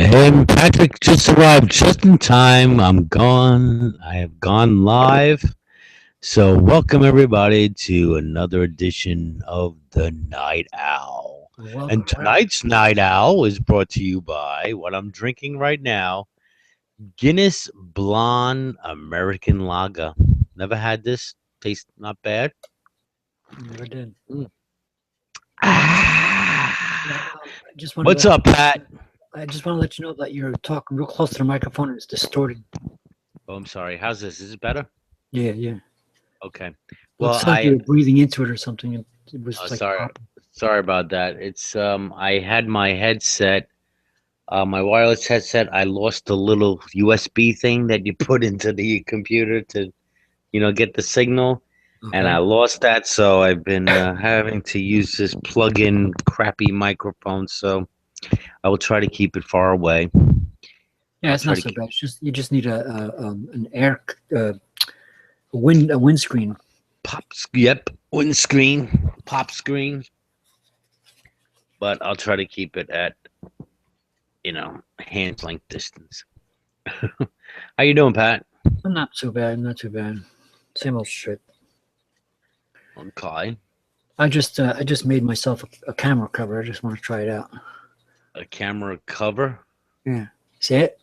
And Patrick just arrived just in time. I'm gone. I have gone live. So, welcome everybody to another edition of the Night Owl. And Welcome back. tonight's Night Owl is brought to you by what I'm drinking right now, Guinness Blonde American Lager. Never had this. Tastes not bad. Never did. Mm. Yeah, Ah. I just want to What's let up, Pat? I just want to let you know that you're talking real close to the microphone and it's distorted. Oh, I'm sorry. How's this? Is it better? Yeah, yeah. Okay. Well, Looks like you were breathing into it or something. It oh, was like sorry. popping. Sorry about that. It's I had my headset, my wireless headset. I lost the little USB thing that you put into the computer to, get the signal, and I Okay. lost that. So I've been having to use this plug-in crappy microphone. So I will try to keep it far away. Yeah, I'll it's try not to so keep. bad. It's just you just need an air a windscreen. Yep, windscreen, pop screen, but I'll try to keep it at hands length distance. How you doing, Pat? I'm not too bad. Not too bad. Same old shit. Okay. I just made myself a camera cover. I just want to try it out. A camera cover. Yeah. See it?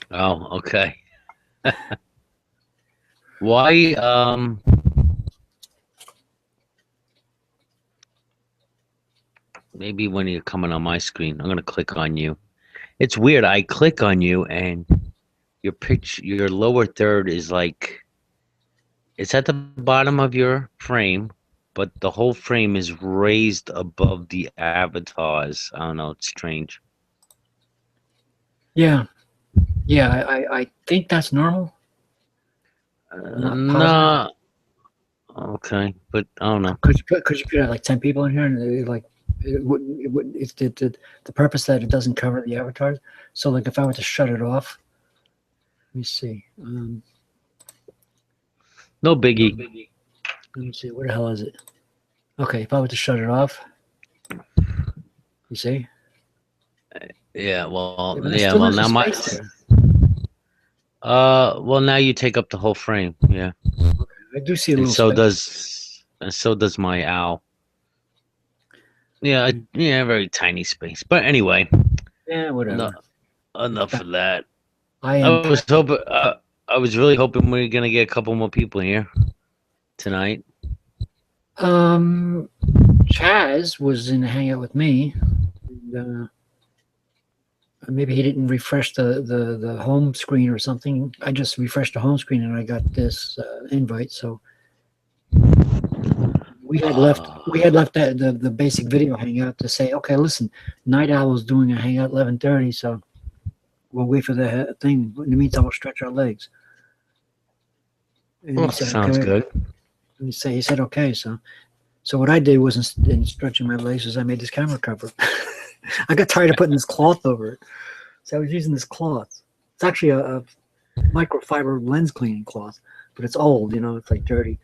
Oh, okay. Why? Maybe when you're coming on my screen, I'm gonna click on you. It's weird. I click on you, and your lower third is like it's at the bottom of your frame, but the whole frame is raised above the avatars. I don't know. It's strange. Yeah. Yeah. I think that's normal. I'm not positive. No. Okay, but I don't know. Could you put like 10 people in here and like it's the purpose that it doesn't cover the avatars. So like if I were to shut it off, let me see. No biggie. Let me see. Where the hell is it? Okay, if I were to shut it off, you see. Yeah. Yeah, Well. but Yeah. still Well, there's a now my. space there. Well, now you take up the whole frame. Yeah. I do see a and little so space. does and so does my owl. Yeah, Mm, yeah, very tiny space. But anyway, yeah, enough whatever. It's enough back. of that. I I am was Patrick. hoping, I was really hoping we are gonna get a couple more people here tonight. Um, Chaz was in a hangout with me. And, maybe he didn't refresh the home screen or something. I just refreshed the home screen and I got this invite. So we had left the basic video hangout to say, okay, listen, Night Owl's doing a hangout 11:30, so we'll wait for the thing. In the meantime, we'll stretch our legs. And Oh, he said, okay. sounds good. He said okay. So what I did was in stretching my legs is I made this camera cover. I got tired of putting this cloth over it, so I was using this cloth. It's actually a microfiber lens cleaning cloth, but it's old. It's like dirty.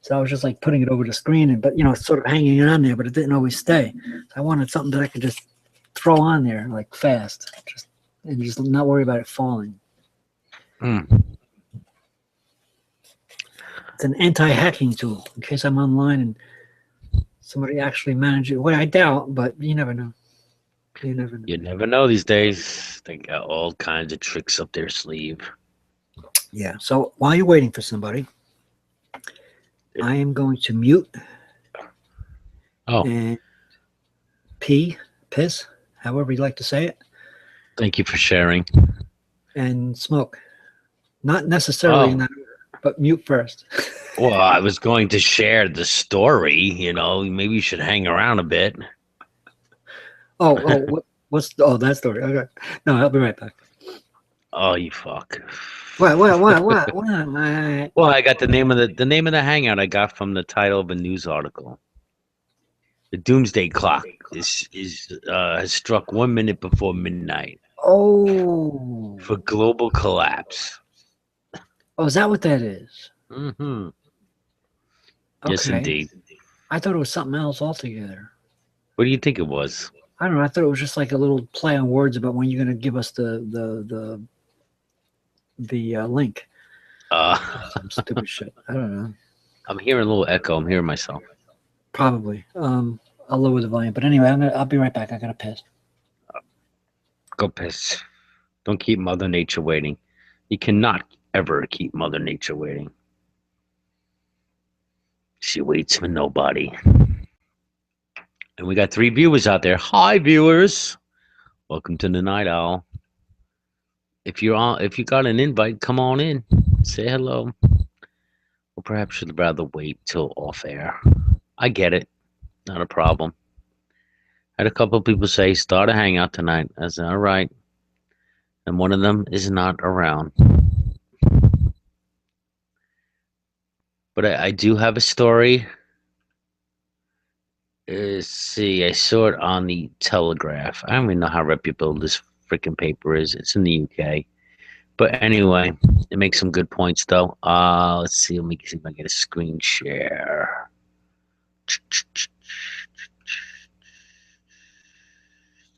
So I was just like putting it over the screen, but it's sort of hanging on there, but it didn't always stay. So I wanted something that I could just throw on there like fast, and just not worry about it falling. Mm. It's an anti-hacking tool in case I'm online and somebody actually managed it. Well, I doubt, but you never know. You never know. You never know these days. They got all kinds of tricks up their sleeve. Yeah. So while you're waiting for somebody, I am going to mute Oh, and piss, however you like to say it, thank you for sharing. and smoke. Not necessarily in Oh, that order, but mute first. well, I was going to share the story. Maybe you should hang around a bit. What's that story? Okay. No, I'll be right back. Oh, you fuck. What? Well, I got the name of the hangout I got from the title of a news article. The Doomsday clock has struck 1 minute before midnight Oh, for global collapse. oh, is that what that is? Hmm. Yes, Okay, indeed. I thought it was something else altogether. What do you think it was? I don't know. I thought it was just like a little play on words about when you're going to give us the link. Uh, Some stupid shit. I don't know. I'm hearing a little echo. I'm hearing myself. Probably. I'll lower the volume. But anyway, I'll be right back. I gotta piss. Go piss. Don't keep Mother Nature waiting. You cannot ever keep Mother Nature waiting. She waits for nobody. And we got 3 viewers out there. Hi, viewers. Welcome to the Night Owl. If you got an invite, come on in. Say hello. Or perhaps you'd rather wait till off air. I get it. Not a problem. Had a couple of people say start a hangout tonight. I said, all right. And one of them is not around. But I do have a story. Let's see, I saw it on the Telegraph. I don't even know how reputable this freaking paper is. It's in the UK. But anyway, it makes some good points though. Let's see. Let me see if I get a screen share.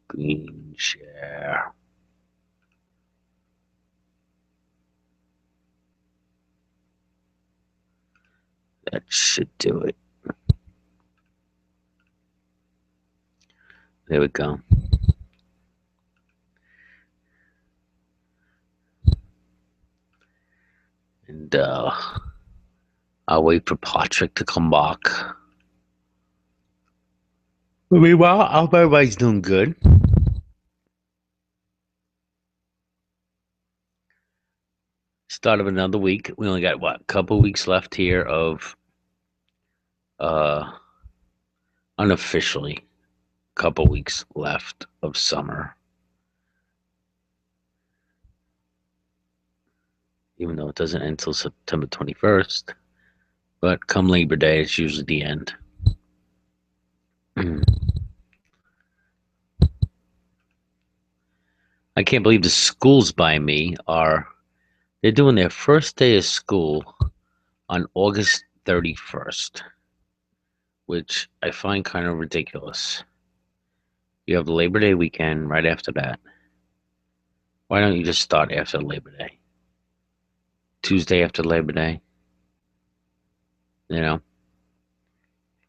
Screen share. That should do it. There we go. And I'll wait for Patrick to come back. Meanwhile, I hope everybody's doing good. Start of another week. We only got what, a couple weeks left here of unofficially a couple weeks left of summer. Even though it doesn't end until September 21st. But come Labor Day, it's usually the end. I can't believe the schools by me they're doing their first day of school on August 31st, which I find kind of ridiculous. You have the Labor Day weekend right after that. Why don't you just start after Labor Day? Tuesday after Labor Day? You know,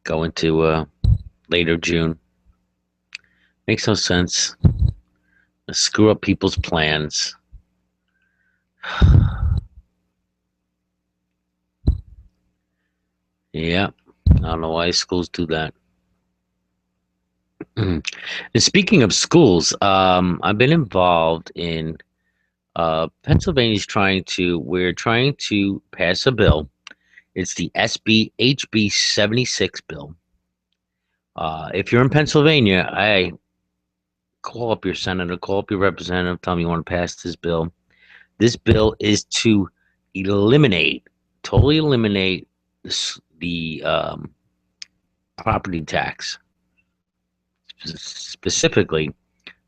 go into later June. Makes no sense. Screw up people's plans. Yeah, I don't know why schools do that. And speaking of schools, I've been involved in we're trying to pass a bill. It's the HB 76 bill. If you're in Pennsylvania, I call up your senator, call up your representative, tell them you want to pass this bill. This bill is to totally eliminate the property tax, specifically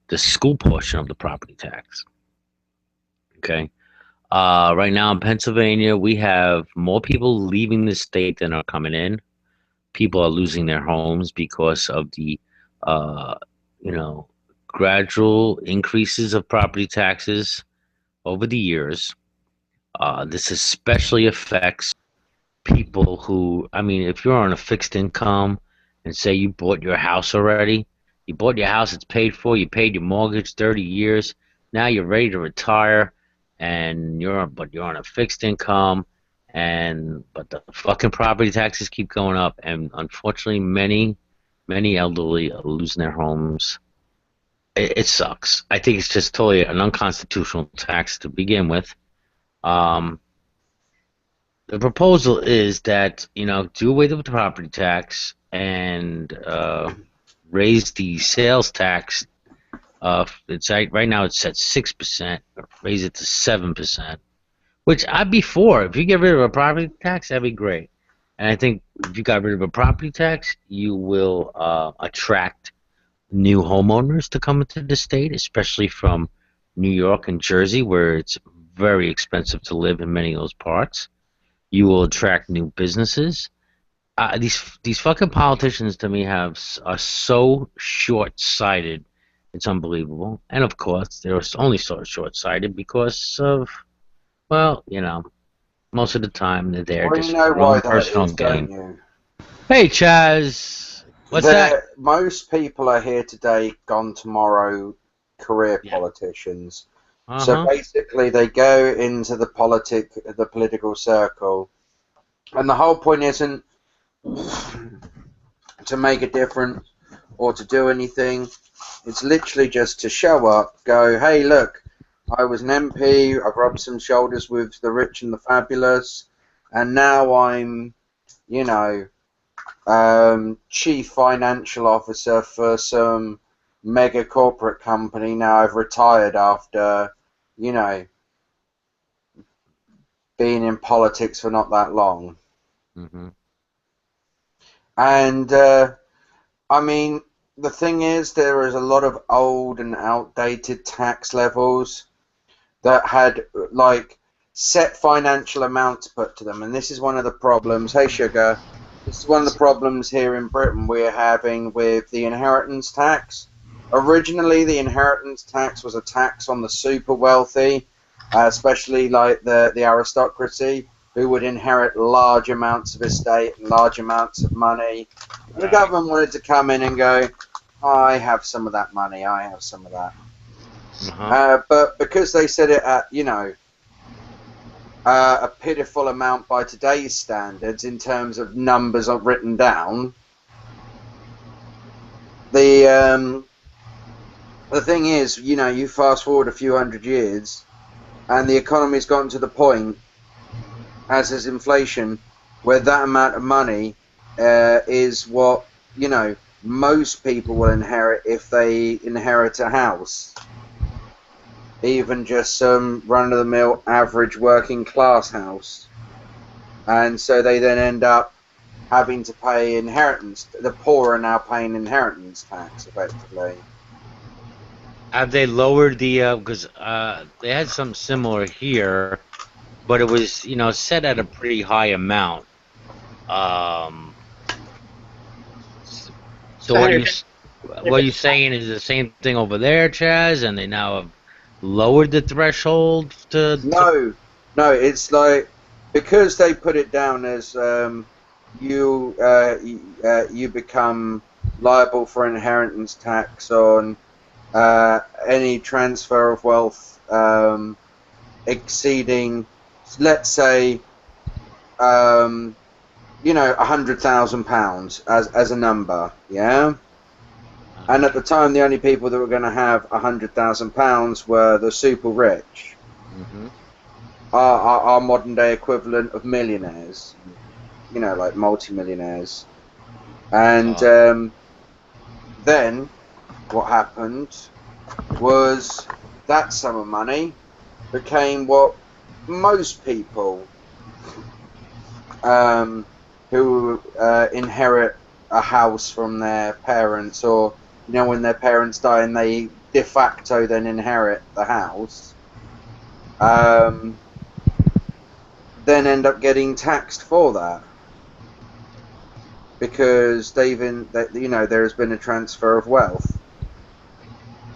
the school portion of the property tax. Okay. Right now in Pennsylvania, we have more people leaving the state than are coming in. People are losing their homes because of the, uh, you know, gradual increases of property taxes over the years. This especially affects people who, I mean, if you're on a fixed income and say you bought your house already, you bought your house, it's paid for, you paid your mortgage 30 years, now you're ready to retire and you're on a fixed income but the fucking property taxes keep going up and unfortunately many elderly are losing their homes. It sucks. I think it's just totally an unconstitutional tax to begin with. Um, The proposal is that, do away with the property tax and raise the sales tax. It's right now it's at 6%. Raise it to 7%, which I'd be for. If you get rid of a property tax, that'd be great. And I think if you got rid of a property tax, you will attract new homeowners to come into the state, especially from New York and Jersey, where it's very expensive to live in many of those parts. You will attract new businesses. these fucking politicians to me are so short-sighted. It's unbelievable. And of course, they're only so short-sighted because of, well, most of the time they're there Well, you just know for their why own that personal is, don't gain. you? Hey, Chaz, what's that? Most people are here today, gone tomorrow, career Yeah. politicians. So Uh-huh. basically, they go into the political circle, and the whole point isn't to make a difference or to do anything. It's literally just to show up, go, hey, look, I was an MP, I've rubbed some shoulders with the rich and the fabulous, and now I'm, you know, chief financial officer for some mega corporate company. Now I've retired after, you know, being in politics for not that long. Mm-hmm. And I mean, the thing is, there is a lot of old and outdated tax levels that had like set financial amounts put to them, and this is one of the problems. Hey, Sugar, this is one of the problems here in Britain we're having with the inheritance tax. Originally, the inheritance tax was a tax on the super wealthy, especially like the aristocracy, who would inherit large amounts of estate and large amounts of money. And the Right. government wanted to come in and go, I have some of that money, I have some of that. Uh-huh. But because they said it at, you know, a pitiful amount by today's standards in terms of numbers written down, the the thing is, you know, you fast forward a few hundred years, and the economy's gotten to the point, as is inflation, where that amount of money is what, you know, most people will inherit if they inherit a house. Even just some run-of-the-mill average working class house. And so they then end up having to pay inheritance. The poor are now paying inheritance tax, effectively. Have they lowered the because they had something similar here, but it was, set at a pretty high amount. Um, s- so So Henry, what are you saying is the same thing over there, Chaz, and they now have lowered the threshold to No, no, it's like because they put it down as you become liable for inheritance tax on any transfer of wealth exceeding, let's say, um, you know, £100,000 as a number, yeah. And uh-huh. at the time, the only people that were going to have £100,000 were the super rich, Mm-hmm. our modern day equivalent of millionaires, you know, like multimillionaires. And Uh, then what happened was that sum of money became what most people um, who inherit a house from their parents, or you know, when their parents die and they de facto then inherit the house, um, then end up getting taxed for that because you know, there has been a transfer of wealth.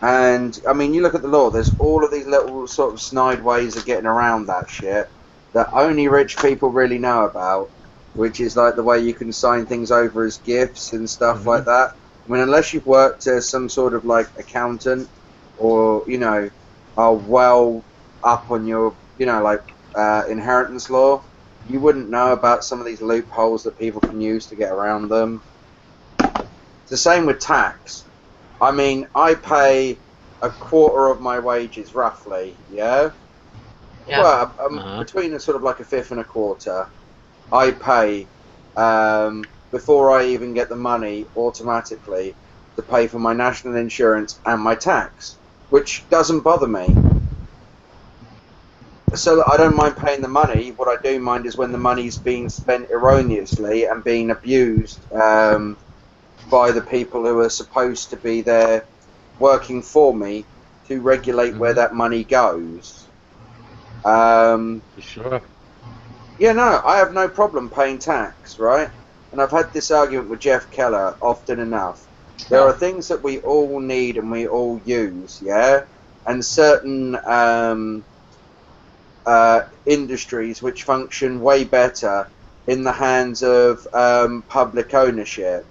And I mean, you look at the law. There's all of these little sort of snide ways of getting around that shit that only rich people really know about, which is like the way you can sign things over as gifts and stuff mm-hmm. like that. I mean, unless you've worked as some sort of like accountant, or you know, are well up on your, you know, like inheritance law, you wouldn't know about some of these loopholes that people can use to get around them. It's the same with tax. I mean, I pay a quarter of my wages roughly, yeah? yeah, Well, Uh-huh. between a sort of like a fifth and a quarter, I pay before I even get the money automatically to pay for my national insurance and my tax, which doesn't bother me. So I don't mind paying the money. What I do mind is when the money's being spent erroneously and being abused by the people who are supposed to be there working for me to regulate where Mm-hmm. that money goes. Um, Sure. yeah, no, I have no problem paying tax, right? and I've had this argument with Jeff Keller often enough. There are things that we all need and we all use, yeah, and certain industries which function way better in the hands of public ownership,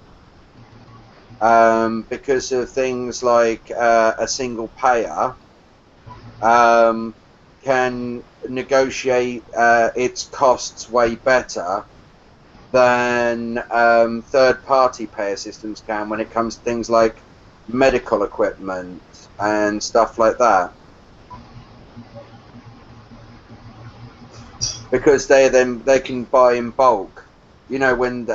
because of things like a single payer can negotiate its costs way better than third-party payer systems can when it comes to things like medical equipment and stuff like that. Because they can buy in bulk. You know, when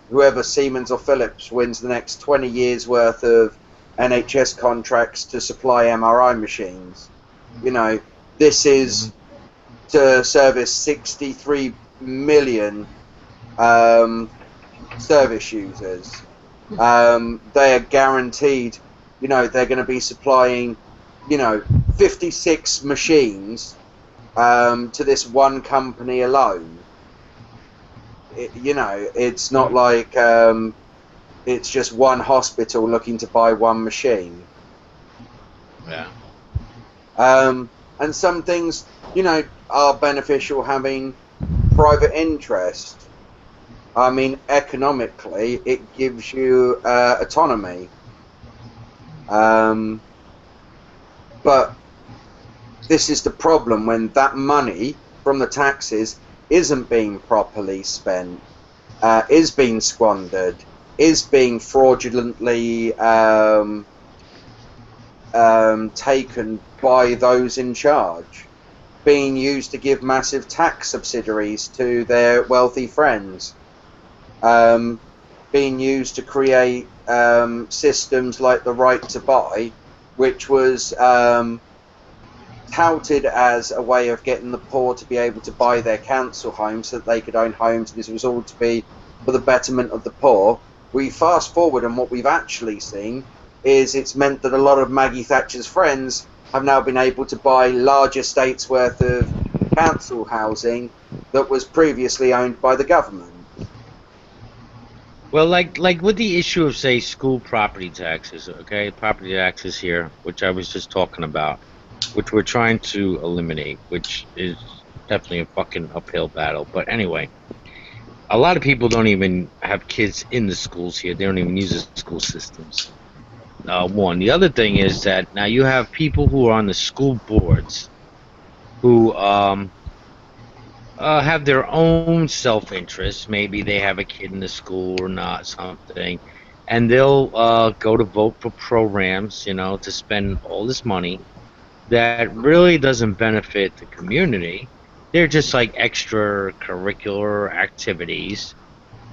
whoever Siemens or Philips wins the next 20 years worth of NHS contracts to supply MRI machines, you know, this is to service 63 million service users. They are guaranteed, you know, they're going to be supplying, you know, 56 machines to this one company alone. You know, it's not like it's just one hospital looking to buy one machine. Yeah. And some things, you know, are beneficial having private interest. I mean, economically, it gives you autonomy. But this is the problem when that money from the taxes isn't being properly spent, is being squandered, is being fraudulently taken by those in charge, being used to give massive tax subsidies to their wealthy friends, being used to create systems like the right to buy, which was touted as a way of getting the poor to be able to buy their council homes so that they could own homes. This was all to be for the betterment of the poor. We fast forward, and what we've actually seen is it's meant that a lot of Maggie Thatcher's friends have now been able to buy large estates worth of council housing that was previously owned by the government. Well, like with the issue of, say, school property taxes, okay, property taxes here, which I was just talking about, which we're trying to eliminate, which is definitely a fucking uphill battle. But anyway, a lot of people don't even have kids in the schools here. They don't even use the school systems. One. The other thing is that now you have people who are on the school boards who have their own self-interest. Maybe they have a kid in the school or not, something, and they'll go to vote for programs, you know, to spend all this money that really doesn't benefit the community. They're just like extracurricular activities.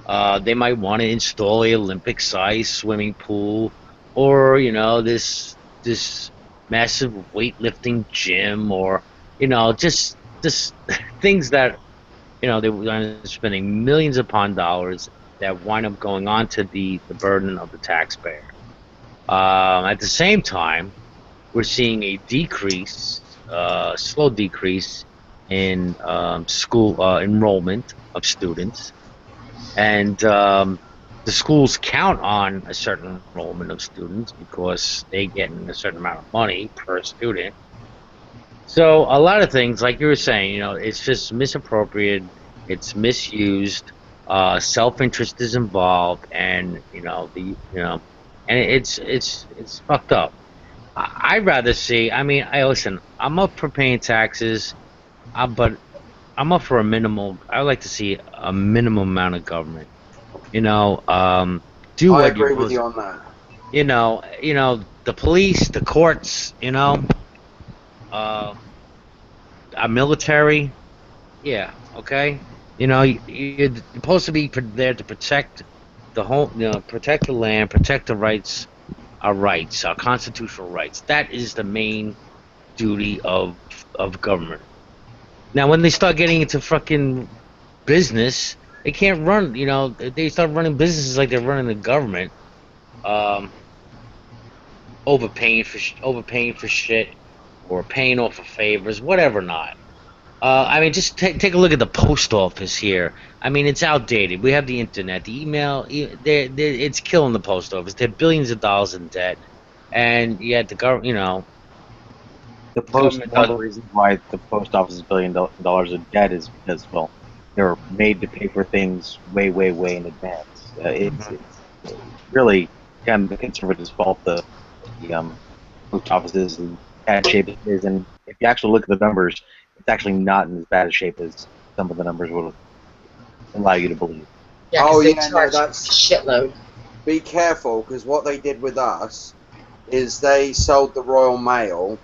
They might want to install a Olympic-sized swimming pool, or you know, this massive weightlifting gym, or you know, just things that you know they wind up spending millions upon dollars that wind up going on to the burden of the taxpayer. At the same time, we're seeing a decrease, slow decrease in school enrollment of students, and the schools count on a certain enrollment of students because they get a certain amount of money per student. So a lot of things, like you were saying, you know, it's just misappropriated, it's misused, self-interest is involved, and and it's fucked up. I'd rather see. I mean, I listen. I'm up for paying taxes, but I'm up for a minimal. I would like to see a minimum amount of government. You know, do I what you're agree with supposed. you on that. The police, the courts. Uh, our military. Yeah. Okay. You're supposed to be there to protect the home. Protect the land, protect the rights, our rights, our constitutional rights. That is the main duty of government. Now, when they start getting into fucking business, they can't run. They start running businesses like they're running the government, um, overpaying for shit, or paying off for favors, whatever not. I mean, just take a look at the post office here. I mean, it's outdated. We have the internet, the email. It's killing the post office. They're billions of dollars in debt, and yet the government, the government One of does. the reasons why the post office is $1 billion in debt is because, well, they're made to pay for things way, way, way in advance. It's really kind of the conservatives' fault. The post office is in bad shape it is, and if you actually look at the numbers, it's actually not in as bad a shape as some of the numbers would allow you to believe. Yeah, Oh because they yeah, no, charge a that's shitload. be careful because what they did with us is they sold the Royal Mail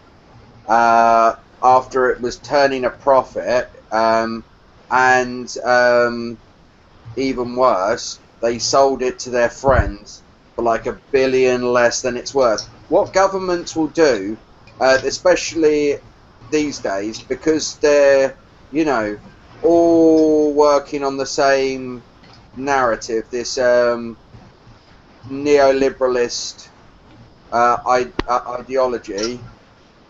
after it was turning a profit, and even worse, they sold it to their friends for like $1 billion less than it's worth. What governments will do, especially these days, because they're, you know, all working on the same narrative, this neoliberalist ideology,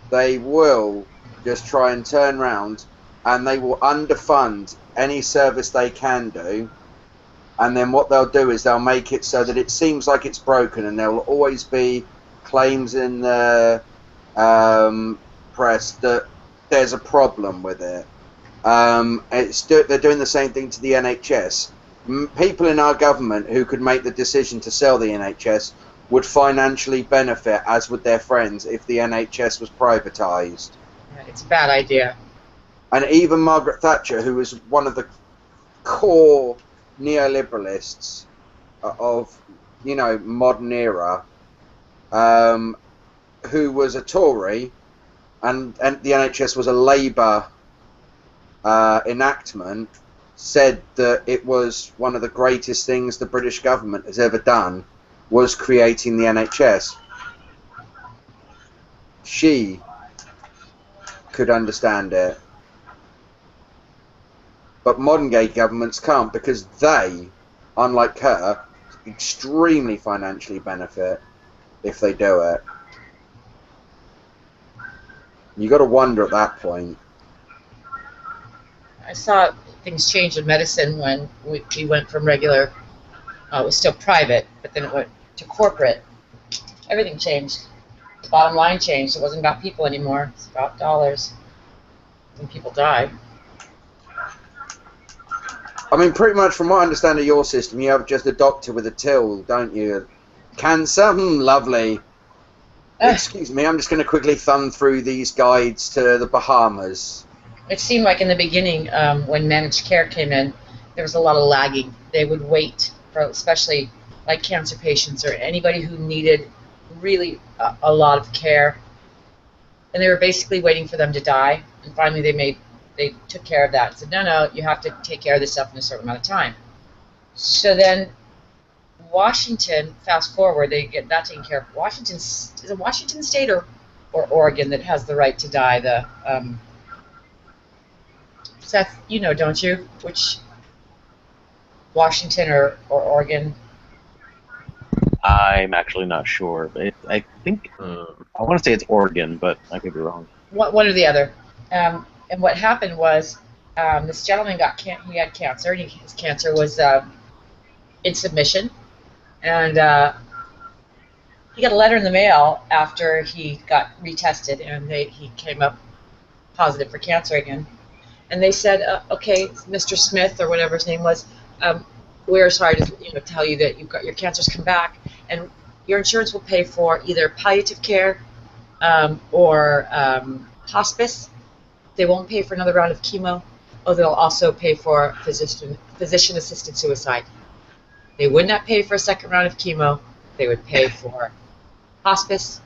they will just try and turn around and they will underfund any service they can do, and then what they'll do is they'll make it so that it seems like it's broken, and there will always be claims in the press that there's a problem with it. They're doing the same thing to the NHS. People in our government who could make the decision to sell the NHS would financially benefit, as would their friends, if the NHS was privatised. Yeah, it's a bad idea. And even Margaret Thatcher, who was one of the core neoliberalists of, modern era, who was a Tory, and the NHS was a Labour enactment, said that it was one of the greatest things the British government has ever done was creating the NHS. She could understand it. But modern day governments can't, because they, unlike her, extremely financially benefit if they do it. You got to wonder at that point. I saw things change in medicine when we went from regular, it was still private, but then it went to corporate. Everything changed. The bottom line changed. It wasn't about people anymore. It's about dollars. And people die. I mean, pretty much from what I understand of your system, you have just a doctor with a till, don't you? Cancer? Lovely. Excuse me, I'm just going to quickly thumb through these guides to the Bahamas. It seemed like in the beginning, when managed care came in, there was a lot of lagging. They would wait for, especially like cancer patients or anybody who needed really a lot of care, and they were basically waiting for them to die. And finally, they took care of that and said, no, you have to take care of this stuff in a certain amount of time. So then Washington, fast forward, they get that taken care of. Is it Washington State or Oregon that has the right to die? The Seth, you know, don't you? Which Washington or Oregon? I'm actually not sure, but I think I want to say it's Oregon, but I could be wrong. One or the other. And what happened was this gentleman he had cancer, and his cancer was in submission, and he got a letter in the mail after he got retested, and he came up positive for cancer again. And they said, okay, Mr. Smith, or whatever his name was, we're sorry to tell you that your cancer's come back, and your insurance will pay for either palliative care or hospice. They won't pay for another round of chemo, or they'll also pay for physician-assisted suicide. They would not pay for a second round of chemo. They would pay for hospice,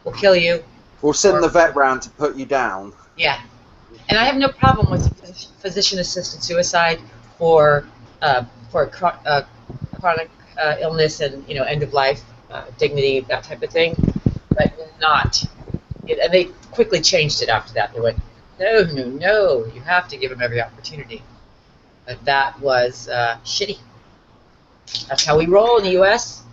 will kill you. We'll send the vet round to put you down. Yeah. And I have no problem with physician-assisted suicide for chronic illness and end of life, dignity, that type of thing, but not. And they quickly changed it after that. They went, no, you have to give them every opportunity. But that was shitty. That's how we roll in the U.S.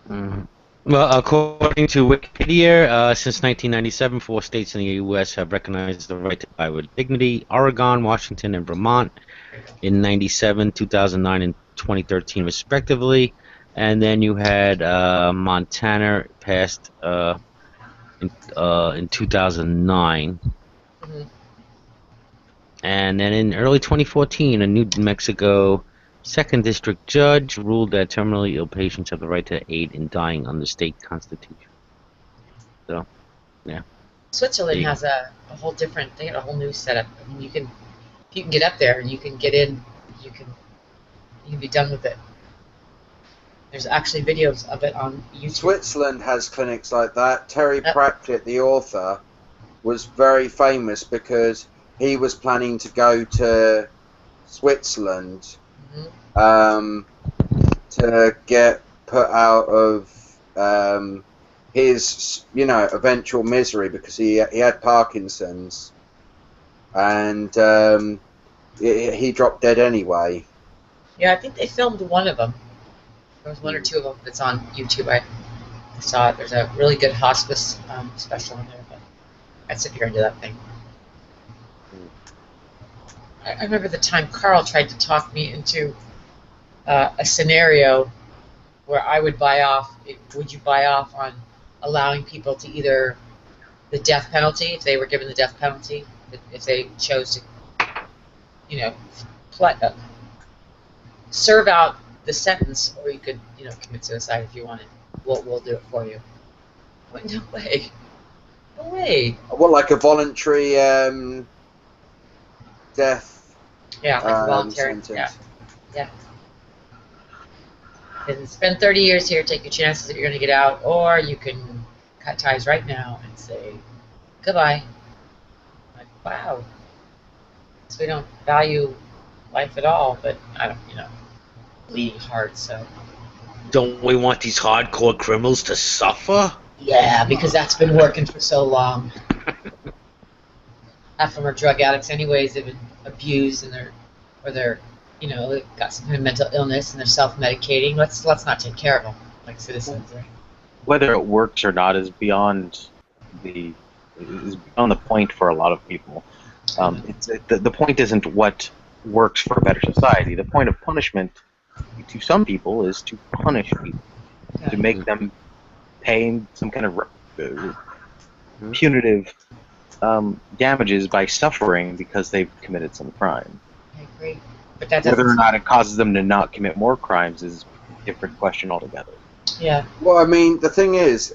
Mm-hmm. Well, according to Wikipedia, since 1997, 4 states in the U.S. have recognized the right to die with dignity: Oregon, Washington, and Vermont in 97, 2009, and 2013, respectively. And then you had Montana passed in 2009. Mhm. And then in early 2014, a New Mexico second district judge ruled that terminally ill patients have the right to aid in dying under state constitution. So, yeah. Switzerland has a whole different. They had a whole new setup. I mean, you can get up there and you can get in. You can you can be done with it. There's actually videos of it on YouTube. Switzerland has clinics like that. Terry Yep. Pratchett, the author, was very famous because he was planning to go to Switzerland Mhm. to get put out of his, eventual misery because he had Parkinson's, and he dropped dead anyway. Yeah, I think they filmed one of them. There was one or two of them that's on YouTube. I saw it. There's a really good hospice special in there, but I'd sit here and do that thing. I remember the time Carl tried to talk me into a scenario where I would buy off. Would you buy off on allowing people to either the death penalty, if they were given the death penalty, if they chose to, you know, serve out the sentence, or you could, commit suicide if you wanted. We'll do it for you. Wait, no way. No way. What, like a voluntary death Yeah, like a voluntary. sentence? Yeah. And spend 30 years here, take your chances that you're going to get out, or you can cut ties right now and say goodbye. Like, wow. So we don't value life at all, but I don't, bleeding heart, so. Don't we want these hardcore criminals to suffer? Yeah, because that's been working for so long. Half of them are drug addicts anyways. They've been abused, and they're they've got some kind of mental illness, and they're self-medicating. Let's not take care of them like citizens, right? Whether it works or not is beyond the point for a lot of people. The point isn't what works for a better society. The point of punishment to some people is to punish people, to make them pay some kind of punitive damages by suffering because they've committed some crime. I agree. But that whether or not it causes them to not commit more crimes is a different question altogether. Yeah. Well, I mean, the thing is,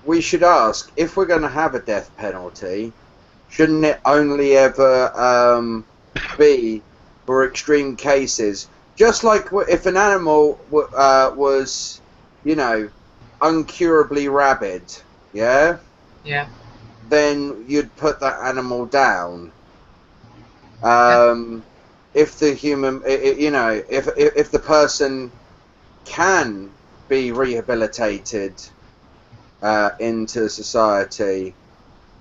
we should ask, if we're going to have a death penalty, shouldn't it only ever be for extreme cases? Just like if an animal was, uncurably rabid, yeah? Yeah. Then you'd put that animal down. If the human, if the person can be rehabilitated into society,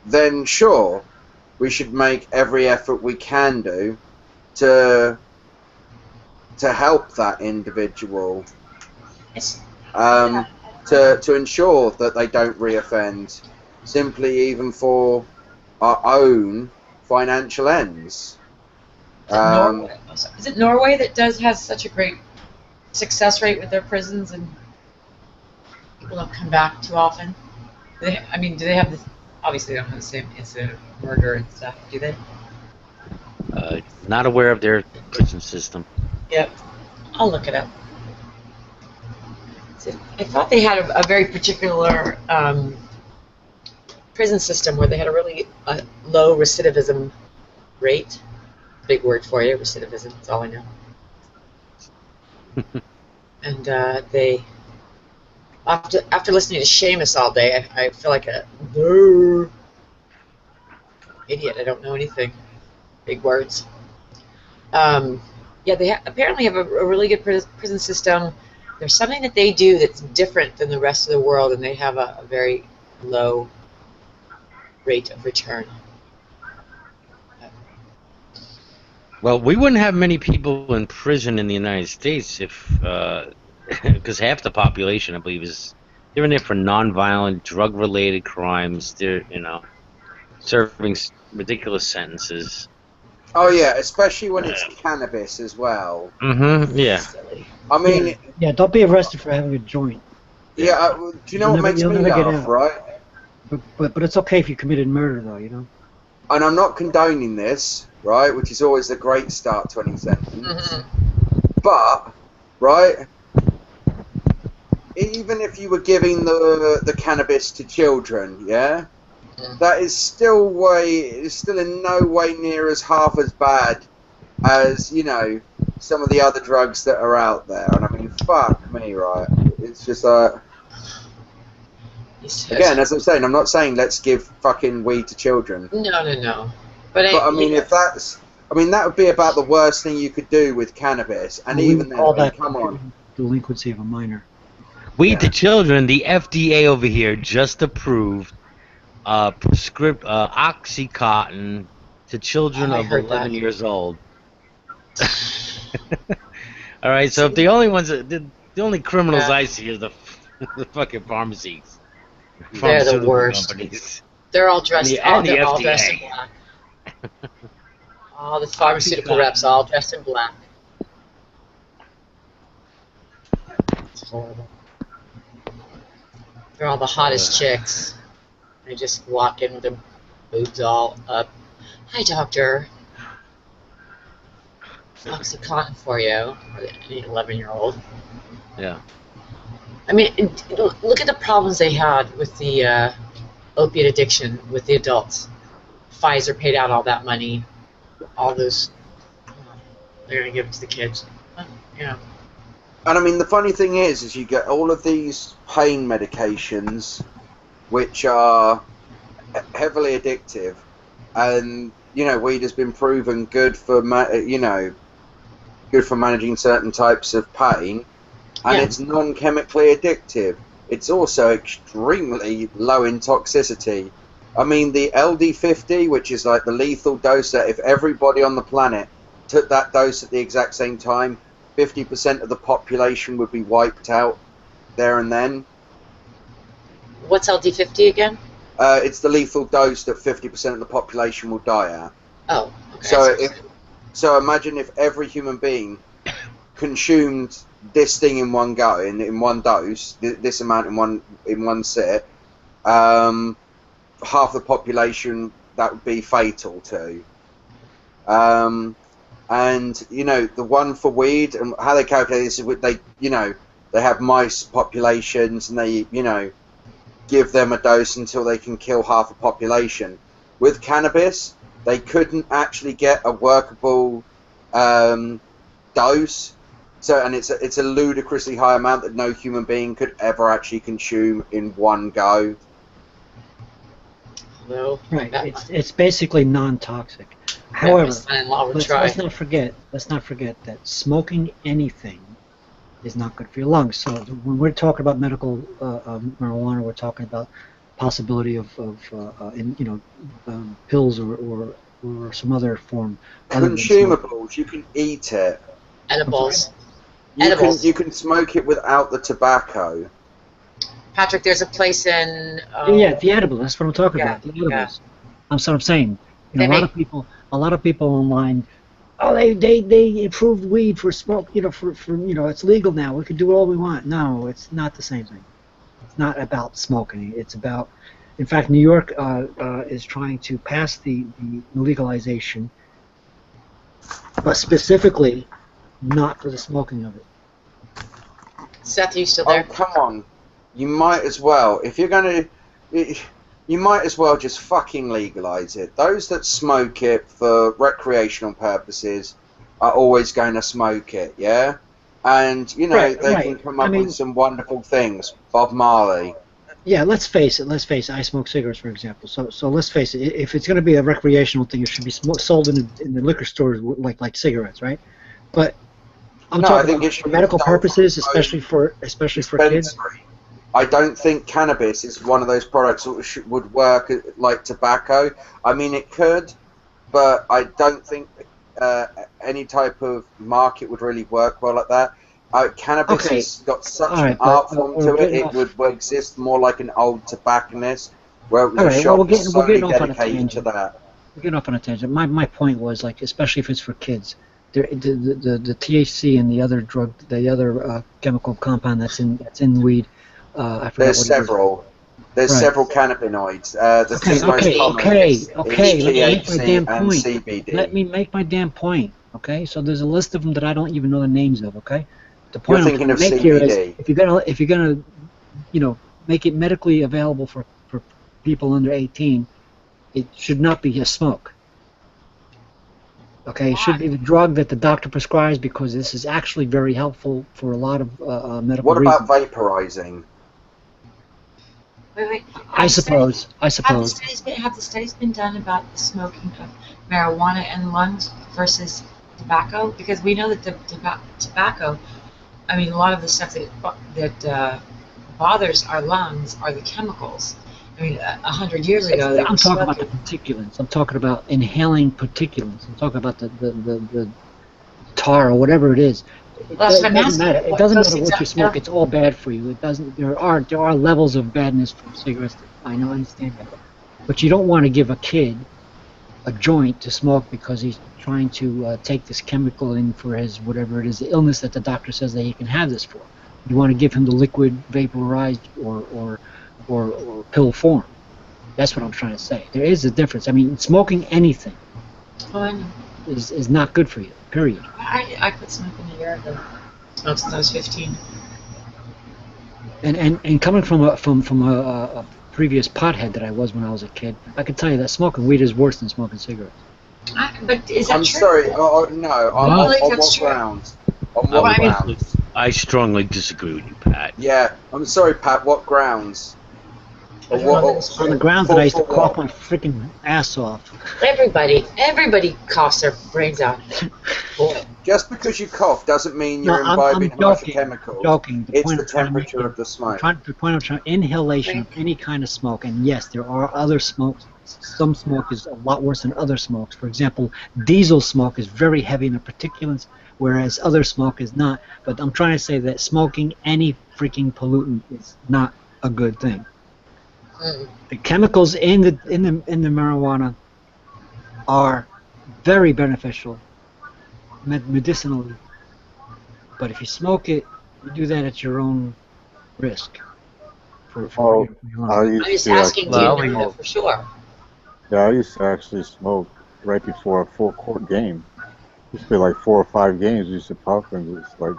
then sure, we should make every effort we can do to help that individual, to ensure that they don't reoffend, simply even for our own financial ends. Is it Norway that has such a great success rate with their prisons, and people don't come back too often? Do they have this? Obviously, they don't have the same incident of murder and stuff, do they? Not aware of their prison system. Yep. I'll look it up. So I thought they had a very particular prison system where they had a really low recidivism rate. Big word for you, recidivism. That's all I know. And they, after listening to Seamus all day, I feel like a idiot. I don't know anything. Big words. Yeah, they apparently have a really good prison system. There's something that they do that's different than the rest of the world, and they have a very low rate of return. Well, we wouldn't have many people in prison in the United States if, because half the population, I believe, is They're in there for non-violent, drug-related crimes. They're, serving ridiculous sentences. Oh yeah, especially when it's cannabis as well. Mm-hmm. Yeah. Silly. I mean, Yeah, don't be arrested for having a joint. yeah. Do you know what makes you'll me never get laugh, out. right? But it's okay if you committed murder, though, And I'm not condoning this, right? Which is always a great start to any sentence. But, right, even if you were giving the cannabis to children, yeah, that is still in no way near as half as bad as some of the other drugs that are out there. And I mean, fuck me, right? It's just again, as I'm saying, I'm not saying let's give fucking weed to children. No. But I mean, that would be about the worst thing you could do with cannabis. And even then, I mean, come on. Delinquency of a minor. Weed to children. The FDA over here just approved Oxycontin to children I of heard 11 that. years old. All right, so if the only ones, the only criminals I see are the fucking pharmacies, They're the pharmaceutical worst. companies, They're all dressed. and the They're all dressed in FDA. black. All the pharmaceutical reps all dressed in black. It's horrible. They're all the hottest chicks. They just walk in with their boobs all up. Hi, doctor. Oxycontin for you. For the 11-year-old. Yeah. I mean, look at the problems they had with the opiate addiction with the adults. Pfizer paid out all that money. All those, they're going to give it to the kids. Yeah. And I mean, the funny thing is you get all of these pain medications, which are heavily addictive, and weed has been proven good for managing certain types of pain, and it's non-chemically addictive. It's also extremely low in toxicity. I mean, the LD50, which is like the lethal dose, that if everybody on the planet took that dose at the exact same time, 50% of the population would be wiped out there and then. What's LD50 again? It's the lethal dose that 50% of the population will die at. Oh, okay. So imagine if every human being consumed this thing in one go, in one dose, this amount in one sit. Half the population that would be fatal to. And the one for weed, and how they calculate this is they have mice populations, and they give them a dose until they can kill half the population. With cannabis, they couldn't actually get a workable dose. So, and it's a ludicrously high amount that no human being could ever actually consume in one go. No. Right. It's basically non-toxic. However, let's not forget that smoking anything is not good for your lungs. So when we're talking about medical marijuana, we're talking about possibility of pills or some other form. Consumables, you can eat it. Edibles. You can smoke it without the tobacco. Patrick, there's a place in. Yeah, the edible. That's what I'm talking about. The edibles. Yeah. That's what I'm saying. A lot of people online. Oh, they improved weed for smoke. It's legal now. We can do all we want. No, it's not the same thing. It's not about smoking. It's about. In fact, New York is trying to pass the legalization, but specifically not for the smoking of it. Seth, are you still there? Oh, come on. You might as well. If you're going to... You might as well just fucking legalize it. Those that smoke it for recreational purposes are always going to smoke it, yeah? And, they can come up with some wonderful things. Bob Marley. Yeah, let's face it. I smoke cigarettes, for example. So let's face it. If it's going to be a recreational thing, it should be sold in the liquor stores like cigarettes, right? But I'm talking about for medical purposes, especially for kids. I don't think cannabis is one of those products that would work like tobacco. I mean, it could, but I don't think any type of market would really work well like that. cannabis Okay. has got such All an right, but art form we're to it. getting It off. would exist more like an old tobacconist, where it was All a right. Well, shop we're solely getting off on a dedicated to tangent. that. We're getting off on a tangent. My point was like, especially if it's for kids, the THC and the other drug, the other chemical compound that's in weed. I forgot There's what it is. several. There's Right. several cannabinoids. The Okay, two most common is Let me make my THC damn and point. CBD. Let me make my damn point. Okay, so there's a list of them that I don't even know the names of. Okay, the You're point I'm thinking trying of to make here is CBD. if you're gonna, make it medically available for people under 18, it should not be a smoke. Okay, it should be the drug that the doctor prescribes because this is actually very helpful for a lot of medical What about reasons. vaporizing? Wait. I suppose. Have the studies been done about the smoking of marijuana and lungs versus tobacco? Because we know that the tobacco, I mean, a lot of the stuff that bothers our lungs are the chemicals. I mean, 100 years ago, they I'm were talking about the smoking. particulates. I'm talking about inhaling particulates. I'm talking about the tar or whatever it is. It Well, that's what I'm doesn't asking. matter. It What doesn't those matter things what you are. smoke. It's all bad for you. It doesn't. There are levels of badness from cigarettes. I understand that, but you don't want to give a kid a joint to smoke because he's trying to take this chemical in for his whatever it is, the illness that the doctor says that he can have this for. You want to give him the liquid, vaporized, or pill form. That's what I'm trying to say. There is a difference. I mean, smoking anything Oh, I know. is not good for you. Period. I quit smoking a year ago. Smoked since I was 15. And coming from a previous pothead that I was when I was a kid, I can tell you that smoking weed is worse than smoking cigarettes. But is that I'm true? sorry. No. I On believe what that's true. grounds? On Well, what I mean- grounds? I strongly disagree with you, Pat. Yeah. I'm sorry, Pat. What grounds? I don't know that it's On the grounds that I used to cough my freaking ass off. Everybody coughs their brains out. Boy. Just because you cough doesn't mean you're No, imbibing I'm harsher joking. chemicals. Joking. It's the temperature of the smoke. The point I'm trying inhalation of any kind of smoke, and yes, there are other smokes. Some smoke is a lot worse than other smokes. For example, diesel smoke is very heavy in the particulates, whereas other smoke is not. But I'm trying to say that smoking any freaking pollutant is not a good thing. The chemicals in the marijuana are very beneficial medicinally, but if you smoke it, you do that at your own risk. For Oh, your I lungs. used I'm just to asking, do Well, you know smoke. for sure? Yeah, I used to actually smoke right before a full court game. Used to be like 4 or 5 games. We used to puff and just like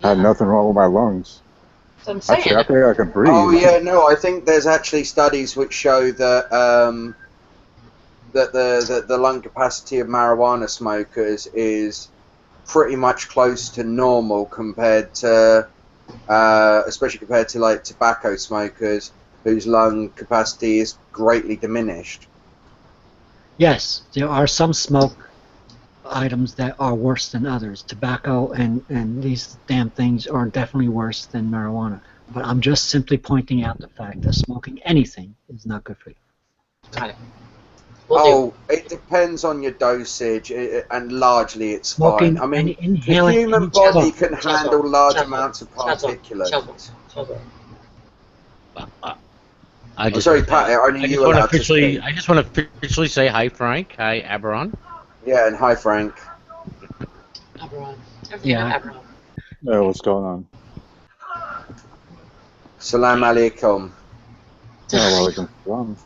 had nothing wrong with my lungs. So I'm saying. Actually, I think I could breathe. Oh yeah, no. I think there's actually studies which show that that the lung capacity of marijuana smokers is pretty much close to normal compared to, especially compared to like tobacco smokers whose lung capacity is greatly diminished. Yes, there are some smoke items that are worse than others. Tobacco and these damn things are definitely worse than marijuana. But I'm just simply pointing out the fact that smoking anything is not good for you. Got it. Will do. It depends on your dosage, and largely it's Smoking, fine. I mean, the inhaling, human body can handle large amounts of particulates. I'm sorry, Pat. Only you allowed to speak. I just want to officially say hi, Frank. Hi, Aberon. Yeah, and hi, Frank. Aberon. Everything about Aberon. What's going on? Salam alaikum. Oh, well,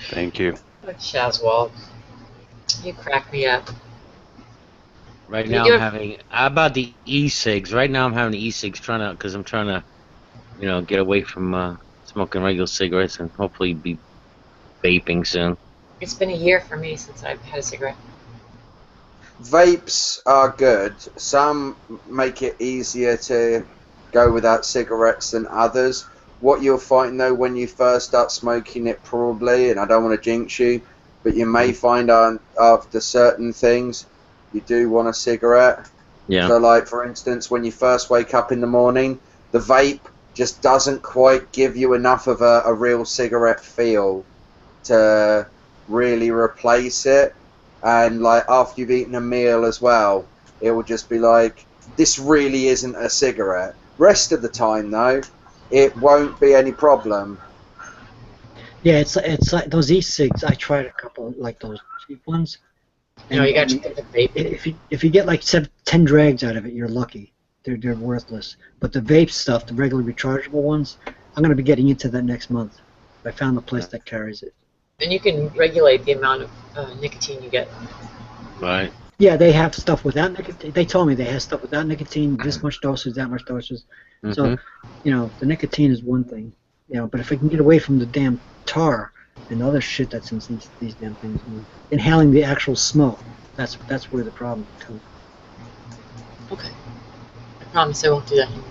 Thank you. Shazwell, you crack me up. Right now I'm having. How about the e-cigs? Right now I'm having e-cigs because I'm trying to, get away from smoking regular cigarettes and hopefully be vaping soon. It's been a year for me since I've had a cigarette. Vapes are good. Some make it easier to go without cigarettes than others. What you'll find though when you first start smoking it, probably, and I don't want to jinx you, but you may find after certain things you do want a cigarette. Yeah. So like for instance, when you first wake up in the morning, the vape just doesn't quite give you enough of a real cigarette feel to really replace it. And like after you've eaten a meal as well, it will just be like this really isn't a cigarette. Rest of the time, though, it won't be any problem. Yeah, it's like those e-cigs. I tried a couple, like those cheap ones. No, you got to get the vape. If you get like 10 drags out of it, you're lucky. They're worthless. But the vape stuff, the regular rechargeable ones, I'm gonna be getting into that next month. I found the place that carries it. And you can regulate the amount of nicotine you get. Right. Yeah, they have stuff without nicotine. They told me they have stuff without nicotine, this much dosage, that much dosage. So, you know, the nicotine is one thing. You know, but if I can get away from the damn tar and other shit that's in these damn things, you know, inhaling the actual smoke, that's where the problem comes. Okay. I promise I won't do that anymore.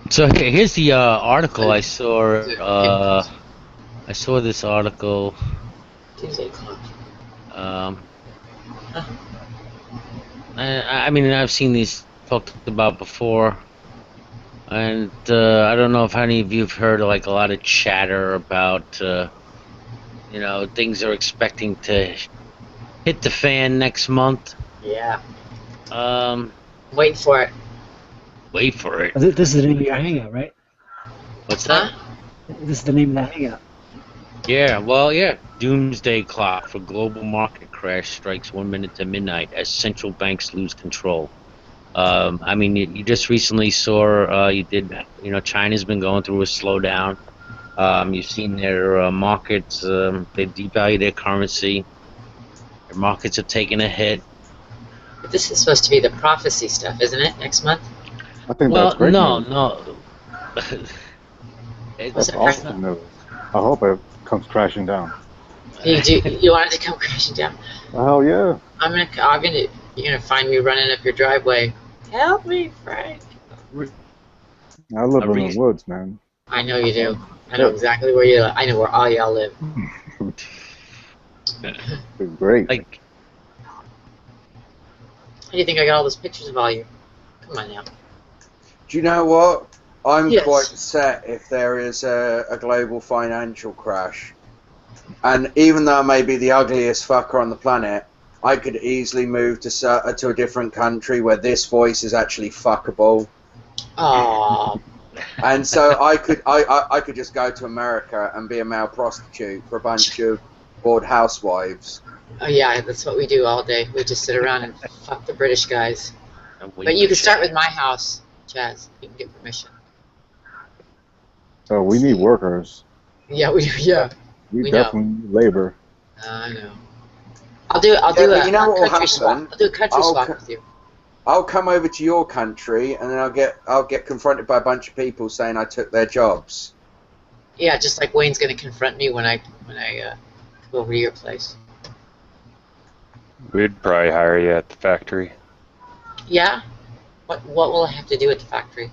So here's the article I saw. I saw this article. Doomsday Clock. I mean, I've seen these talked about before, and I don't know if any of you have heard like a lot of chatter about, you know, things are expecting to hit the fan next month. Yeah. Wait for it. Wait for it. This is the name of your hangout, right? What's that? This is the name of that hangout. Yeah, well, yeah. Doomsday clock for global market crash strikes 1 minute to midnight as central banks lose control. I mean, you just recently saw, you know, China's been going through a slowdown. You've seen their markets, they've devalued their currency. Their markets have taken a hit. But this is supposed to be the prophecy stuff, isn't it? Next month? I think that's great news. No. That's awesome news. I hope it comes crashing down. You want it to come crashing down? Hell yeah. You're gonna find me running up your driveway. Help me, Frank. I live in the woods, man. I know you do. I know exactly where you live. I know where all y'all live. It's great. Like, How do you think I got all those pictures of all you? Come on now. Do you know what? I'm Yes. quite upset if there is a global financial crash. And even though I may be the ugliest fucker on the planet, I could easily move to a different country where this voice is actually fuckable. Aww. And so I could just go to America and be a male prostitute for a bunch of bored housewives. Oh yeah, that's what we do all day. We just sit around and fuck the British guys. But you can start with my house, Chaz. You can get permission. So we need workers. Yeah, we We know. definitely need labor. I know. I'll do a country swap. I'll do a country swap with you. I'll come over to your country and then I'll get confronted by a bunch of people saying I took their jobs. Yeah, just like Wayne's gonna confront me when I go over to your place. We'd probably hire you at the factory. Yeah? What will I have to do at the factory?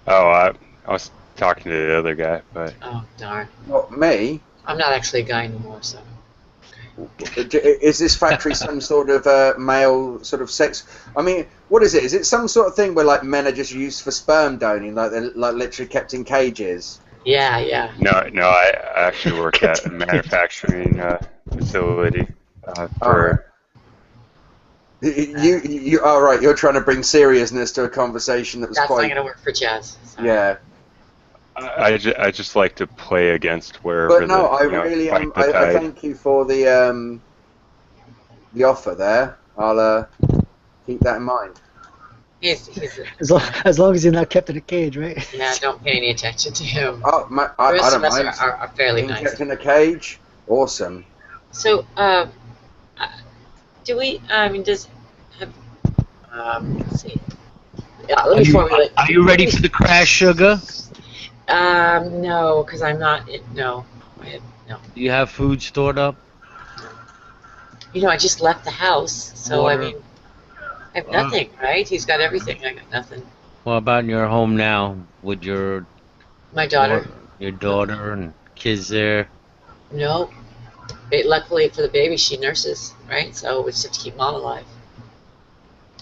Oh, I was talking to the other guy, but Oh darn. Not me. I'm not actually a guy anymore, so. Is this factory some sort of male sort of sex? I mean, what is it? Is it some sort of thing where like men are just used for sperm donating, like they're like literally kept in cages? Yeah. no, I actually work at a manufacturing facility for. You are right. You're trying to bring seriousness to a conversation that was That's quite. not gonna work for Chaz. Sorry. Yeah. I just like to play against wherever. But no, I really am. I thank you for the offer there. I'll keep that in mind. He's As long as you're not kept in a cage, right? yeah, don't pay any attention to him. Oh, The rest I of don't us mind. are fairly Being nice. kept in a cage, awesome. So, do we, let's see. Let me formulate. Are you ready for the crash, Sugar? No, because I'm not, no. No. Do you have food stored up? You know, I just left the house, so Water. I mean, I have nothing, right? He's got everything, I got nothing. What about in your home now with your My daughter? your daughter and kids there? No. Luckily for the baby, she nurses, right? So we just have to keep mom alive.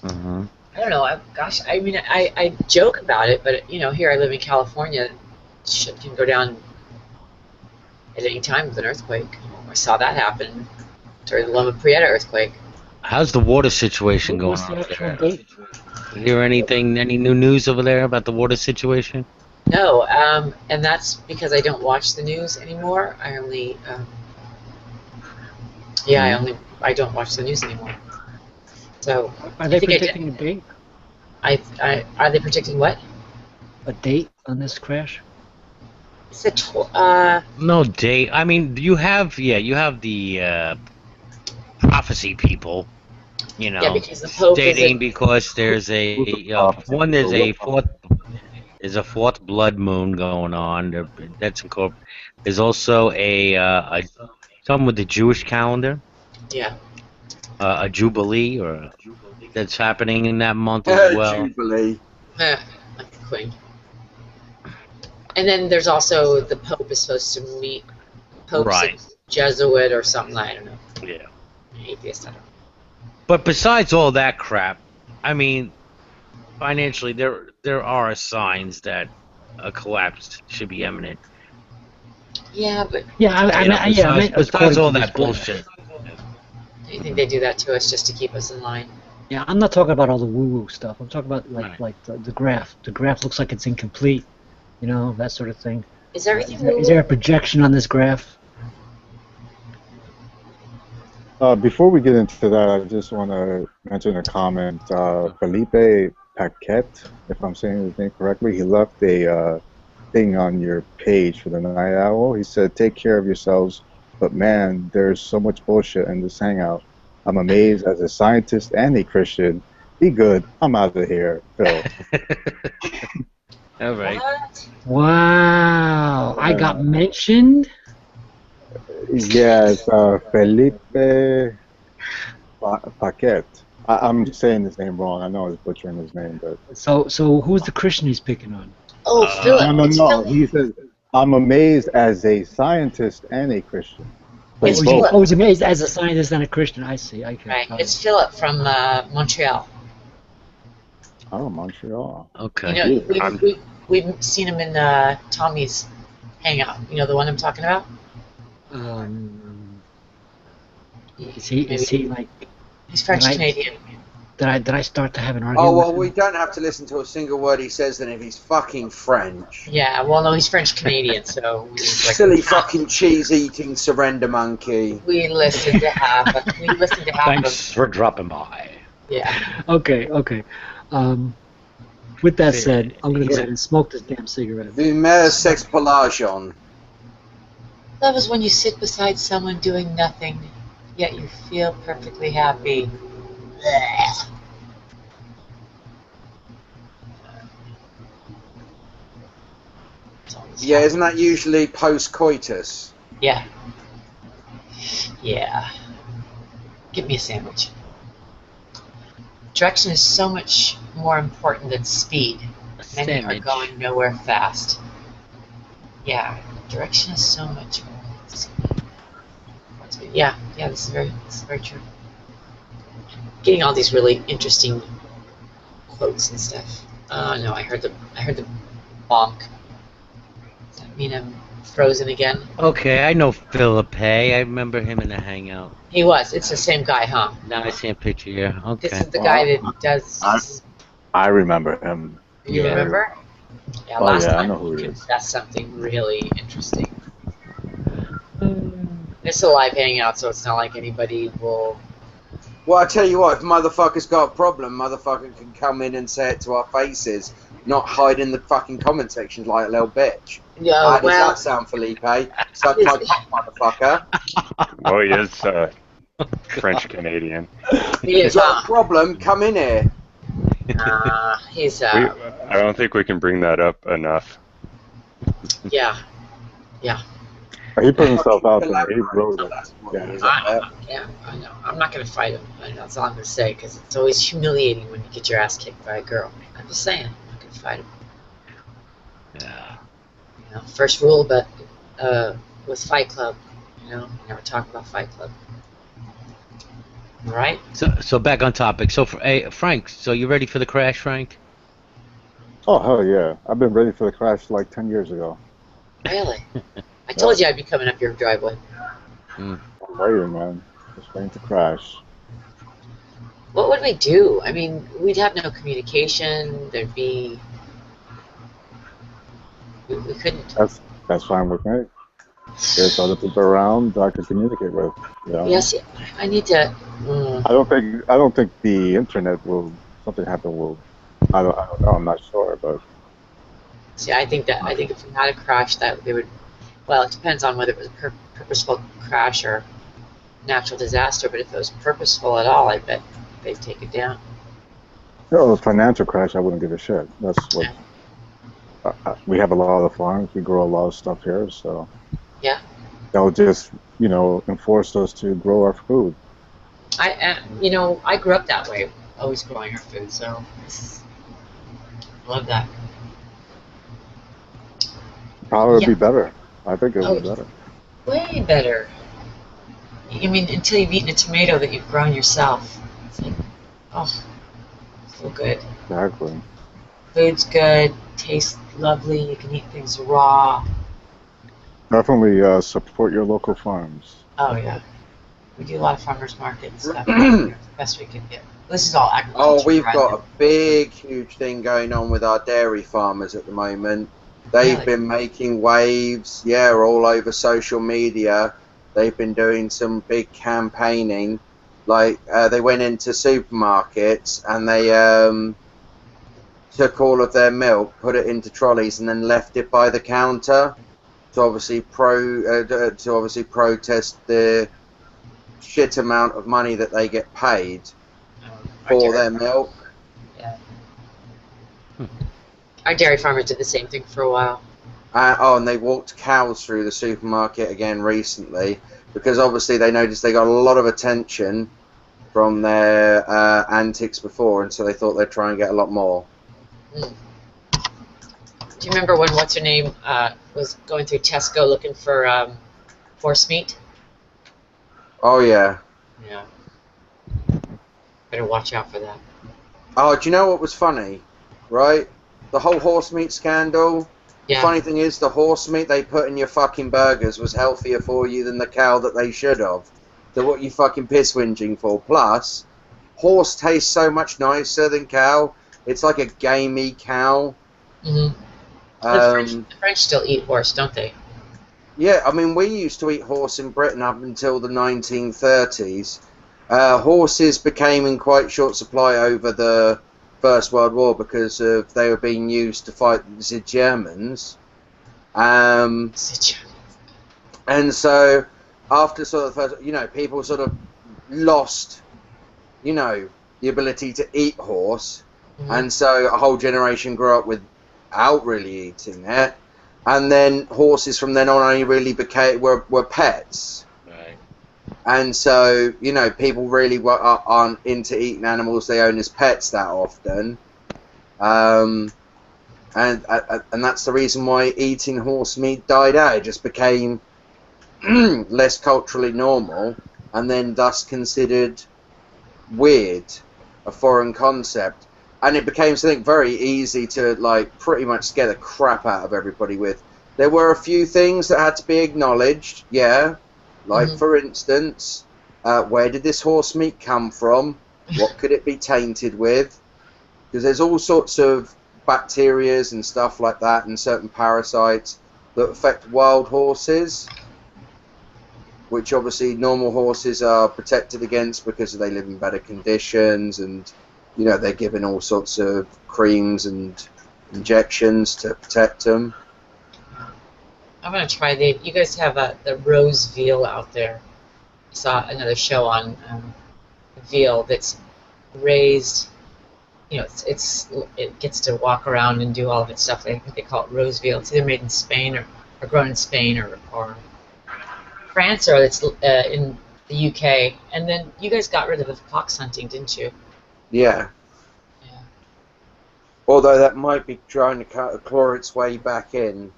Mm-hmm. I don't know. I joke about it, but you know, here I live in California. Shit can go down at any time with an earthquake. I saw that happen during the Loma Prieta earthquake. How's the water situation going What's the on over actual there? date? Hear anything? Any new news over there about the water situation? No, and that's because I don't watch the news anymore. I only, I don't watch the news anymore. So Are I they think I did. predicting a date? Are they predicting what? A date on this crash? It's No date. I mean, you have the prophecy people, yeah, because the Pope stating isn't. because there's a fourth blood moon going on. There's also a something with the Jewish calendar, Yeah, a jubilee that's happening in that month as well. Jubilee. like the Queen. And then there's also the Pope is supposed to meet. Pope's Right. a Jesuit or something. I don't know. Yeah. Atheist. I don't know. But besides all that crap, I mean, financially, there are signs that a collapse should be imminent. Yeah, but Yeah, I meant Besides according all to this that graph. bullshit. do you think they do that to us just to keep us in line? Yeah, I'm not talking about all the woo-woo stuff. I'm talking about Right. like the graph. The graph looks like it's incomplete. You know, that sort of thing. Is everything Is there a projection on this graph? Before we get into that, I just want to mention a comment. Felipe Paquette, if I'm saying his name correctly, he left a thing on your page for the Night Owl. He said, "Take care of yourselves, but man, there's so much bullshit in this hangout. I'm amazed as a scientist and a Christian. Be good. I'm out of here, Phil." All right. What? Wow, I got mentioned. Yes, Felipe Paquette. I'm saying his name wrong. I know I was butchering his name, but So who's the Christian he's picking on? Oh, Philip. no. It's Philip. He says, "I'm amazed as a scientist and a Christian." So It's both. Philip. He's amazed as a scientist and a Christian. I see. Okay. Right. It's Philip from Montreal. Oh, Montreal. Okay. You know, we've seen him in Tommy's hangout. You know the one I'm talking about? Is he like? He's French Canadian. Did I start to have an argument? Oh, well, with we him? don't have to listen to a single word he says then if he's fucking French. Yeah. Well, no, he's French Canadian, so Silly fucking cheese-eating surrender monkey. we listen to half. We listen to half of Thanks for dropping by. Yeah. Okay. With that said, I'm gonna go ahead and smoke this damn cigarette. The mere sexpolation. Love is when you sit beside someone doing nothing, yet you feel perfectly happy. Blech. Yeah, isn't that usually post-coitus? Yeah. Yeah. Give me a sandwich. Direction is so much more important than speed. Many are Sandwich. going nowhere fast. Yeah, direction is so much more. Yeah, this is very true. Getting all these really interesting quotes and stuff. Oh no, I heard the bonk. Does that mean I'm frozen again? Okay, I know Philip. I remember him in the hangout. He was. It's the same guy, huh? Now I see a picture here. Okay. This is the guy that does. I remember him. You remember? Yeah, Oh, last yeah, I time know who he he is. confessed something really interesting. It's a live hangout, so it's not like anybody will. Well, I tell you what, if motherfucker's got a problem, motherfucker can come in and say it to our faces, not hide in the fucking comment sections like a little bitch. Yeah, How does well, that sound, Felipe? Suck my cock, motherfucker. Well, he is French Canadian. he is. Got a problem? Come in here. He's. I don't think we can bring that up enough. Yeah. He put himself out there. He wrote it. That's what Yeah. it is up there. Yeah, I know. I'm not gonna fight him. That's all I'm gonna say, because it's always humiliating when you get your ass kicked by a girl. I'm just saying. I'm not gonna fight him. Yeah. You know, first rule, but with Fight Club, you know, never talk about Fight Club. All right. So back on topic. So Frank, so you ready for the crash, Frank? Oh, hell yeah. I've been ready for the crash like 10 years ago. Really? I told you I'd be coming up your driveway. I'm waiting, man. Just waiting to crash. What would we do? I mean, we'd have no communication. There'd be... We couldn't... That's fine with me. There's other people around that I can communicate with. You know? Yes, I need to... I don't think the internet will something happen will I don't know, I'm not sure, but See, I think if we had a crash, that they would... Well, it depends on whether it was a purposeful crash or natural disaster, but if it was purposeful at all, I bet they'd take it down. you know, a financial crash I wouldn't give a shit. That's what we have a lot of farms, we grow a lot of stuff here, so Yeah. they'll just, you know, enforce us to grow our food. I grew up that way, always growing our food, so I love that. Probably would be better. I think it would be better. Way better. I mean, until you've eaten a tomato that you've grown yourself. It's like, oh, so good. Exactly. Food's good, tastes lovely, you can eat things raw. Definitely support your local farms. Oh, yeah. We do a lot of farmers markets stuff. The best we can get. This is all agriculture. Oh, we've got a big, huge thing going on with our dairy farmers at the moment. They've Really? been making waves, all over social media. They've been doing some big campaigning. Like, they went into supermarkets and they took all of their milk, put it into trolleys, and then left it by the counter to obviously protest the shit amount of money that they get paid for their milk. Yeah. Our dairy farmers did the same thing for a while. And they walked cows through the supermarket again recently because obviously they noticed they got a lot of attention from their antics before, and so they thought they'd try and get a lot more. Mm. Do you remember when what's-her-name was going through Tesco looking for horse meat? Oh, yeah. Yeah. Better watch out for that. Oh, do you know what was funny? Right? The whole horse meat scandal. Yeah. The funny thing is, the horse meat they put in your fucking burgers was healthier for you than the cow that they should have. So what you fucking piss whinging for? Plus, horse tastes so much nicer than cow. It's like a gamey cow. Mm-hmm. The French still eat horse, don't they? Yeah, I mean, we used to eat horse in Britain up until the 1930s. Horses became in quite short supply over the First World War because they were being used to fight the Germans. And so, after sort of the first, people sort of lost, the ability to eat horse. Mm-hmm. And so a whole generation grew up without really eating it. And then horses from then on only really were pets. Right. And so, people really aren't into eating animals they own as pets that often. And that's the reason why eating horse meat died out. It just became less culturally normal and then thus considered weird, a foreign concept. And it became something very easy to, pretty much scare the crap out of everybody with. There were a few things that had to be acknowledged, yeah. For instance, where did this horse meat come from? What could it be tainted with? Because there's all sorts of bacterias and stuff like that and certain parasites that affect wild horses, which obviously normal horses are protected against because they live in better conditions and they're given all sorts of creams and injections to protect them. I'm going to try you guys have the rose veal out there. I saw another show on veal that's raised, it gets to walk around and do all of its stuff. I think they call it rose veal. It's either made in Spain or grown in Spain or France, or it's in the UK. And then you guys got rid of the fox hunting, didn't you? Yeah. Although that might be trying to claw its way back in.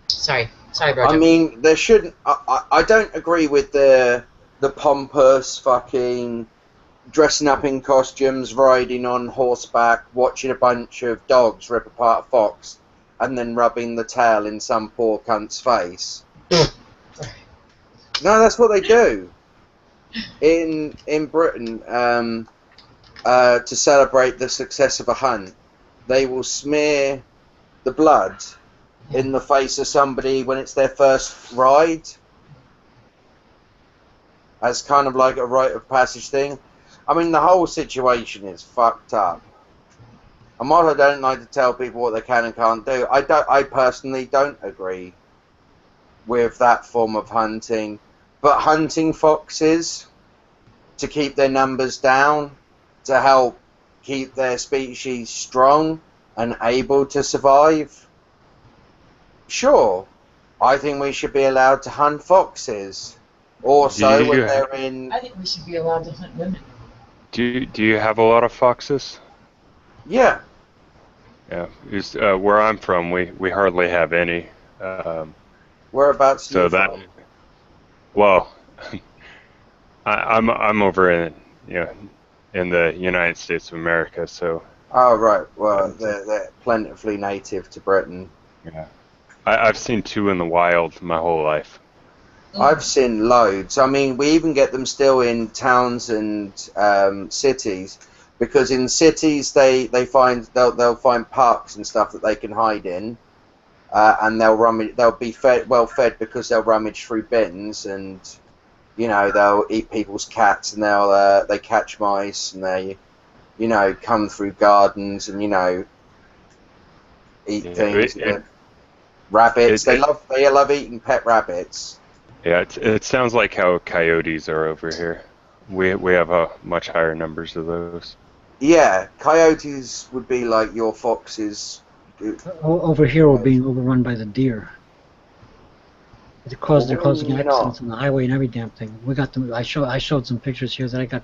Sorry, Roger. I mean, there shouldn't. I don't agree with the pompous fucking dressing up in costumes, riding on horseback, watching a bunch of dogs rip apart a fox, and then rubbing the tail in some poor cunt's face. No, that's what they do in Britain. To celebrate the success of a hunt, they will smear the blood in the face of somebody when it's their first ride, as kind of like a rite of passage thing. I mean, the whole situation is fucked up. And while I don't like to tell people what they can and can't do, I personally don't agree with that form of hunting. But hunting foxes to keep their numbers down, to help keep their species strong and able to survive, sure, I think we should be allowed to hunt foxes. Also, when they're in... I think we should be allowed to hunt women. Do you have a lot of foxes? Yeah. Yeah, where I'm from, we hardly have any. Whereabouts so you that, from? Well, I'm over in in the United States of America, so. Oh right, well they're plentifully native to Britain. Yeah, I've seen 2 in the wild my whole life. I've seen loads. I mean, we even get them still in towns and cities, because in cities they'll find parks and stuff that they can hide in, and they'll be well fed because they'll rummage through bins, and they'll eat people's cats, and they catch mice, and they come through gardens and eat things. Rabbits. They love eating pet rabbits. Yeah, it sounds like how coyotes are over here. We have much higher numbers of those. Yeah, coyotes would be like your foxes. Over here, we're being overrun by the deer. They're causing accidents on the highway and every damn thing. We got them. I showed some pictures here that I got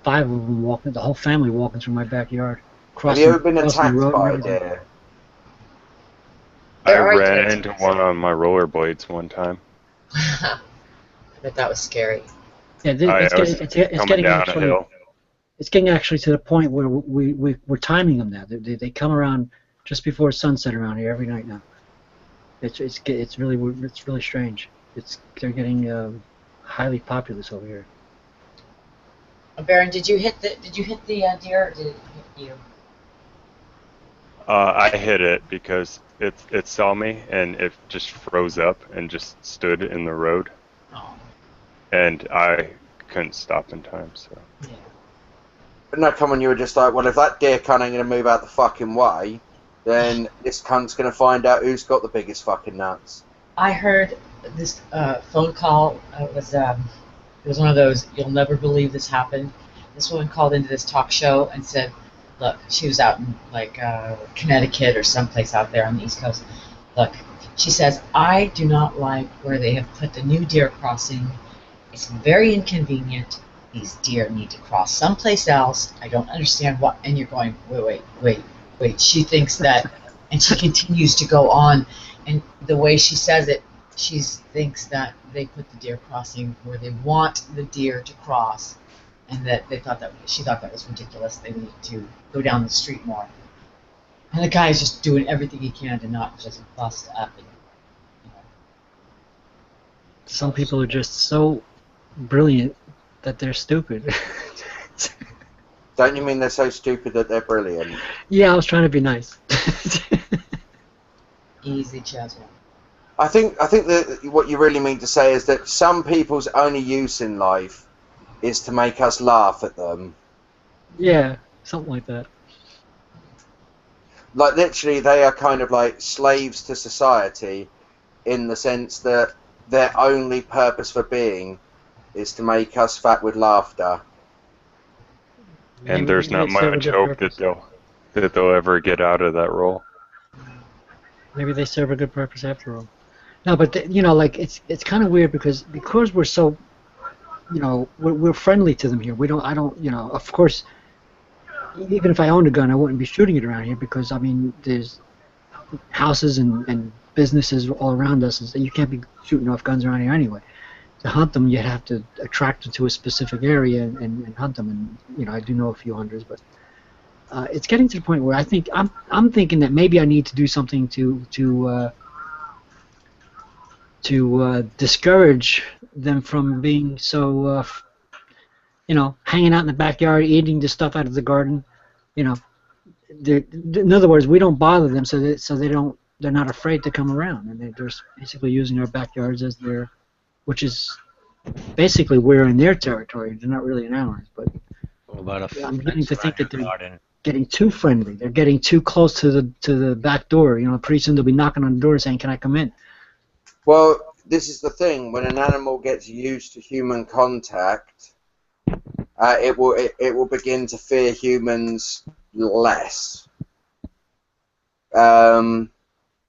5 of them walking, the whole family walking through my backyard. Have you ever been attacked by a deer? I ran into one on my rollerblades one time. I bet that was scary. Yeah, it's getting actually to the point where we're timing them now. They come around just before sunset around here every night now. It's really strange. They're getting highly populous over here. Baron, did you hit the deer, or did it hit you? I hit it because it saw me and it just froze up and just stood in the road. Oh. And I couldn't stop in time, so. Yeah. But no, come on, you were just like, well, if that deer cunt ain't gonna move out the fucking way, then this cunt's gonna find out who's got the biggest fucking nuts. I heard this phone call. It was one of those, you'll never believe this happened. This woman called into this talk show and said, look, she was out in Connecticut or someplace out there on the East Coast. Look, she says, I do not like where they have put the new deer crossing. It's very inconvenient. These deer need to cross someplace else. I don't understand what. And you're going, wait. She thinks that, and she continues to go on. And the way she says it, she thinks that they put the deer crossing where they want the deer to cross, and that she thought that was ridiculous. They need to go down the street more. And the guy is just doing everything he can to not just bust up. And, Some people are just so brilliant that they're stupid. Don't you mean they're so stupid that they're brilliant? Yeah, I was trying to be nice. Easy, Chaswell. I think that what you really mean to say is that some people's only use in life is to make us laugh at them. Yeah, something like that. Like, literally, they are kind of like slaves to society, in the sense that their only purpose for being is to make us fat with laughter. And there's not much hope that they'll ever get out of that role. Maybe they serve a good purpose after all. No, but it's kind of weird because we're so, we're friendly to them here. Of course, even if I owned a gun, I wouldn't be shooting it around here because, I mean, there's houses and businesses all around us, and you can't be shooting off guns around here anyway. To hunt them, you'd have to attract them to a specific area and hunt them. And I do know a few hunters, but it's getting to the point where I think I'm thinking that maybe I need to do something to discourage them from being so hanging out in the backyard, eating the stuff out of the garden. You know, in other words, we don't bother them, so they're not afraid to come around, and they're basically using our backyards as their, which is basically we're in their territory. They're not really in ours, but What about a I'm beginning fence to think around that your they're garden? getting too friendly. They're getting too close to the back door. You know, pretty soon they'll be knocking on the door saying, "Can I come in?" Well, this is the thing. When an animal gets used to human contact, it will begin to fear humans less.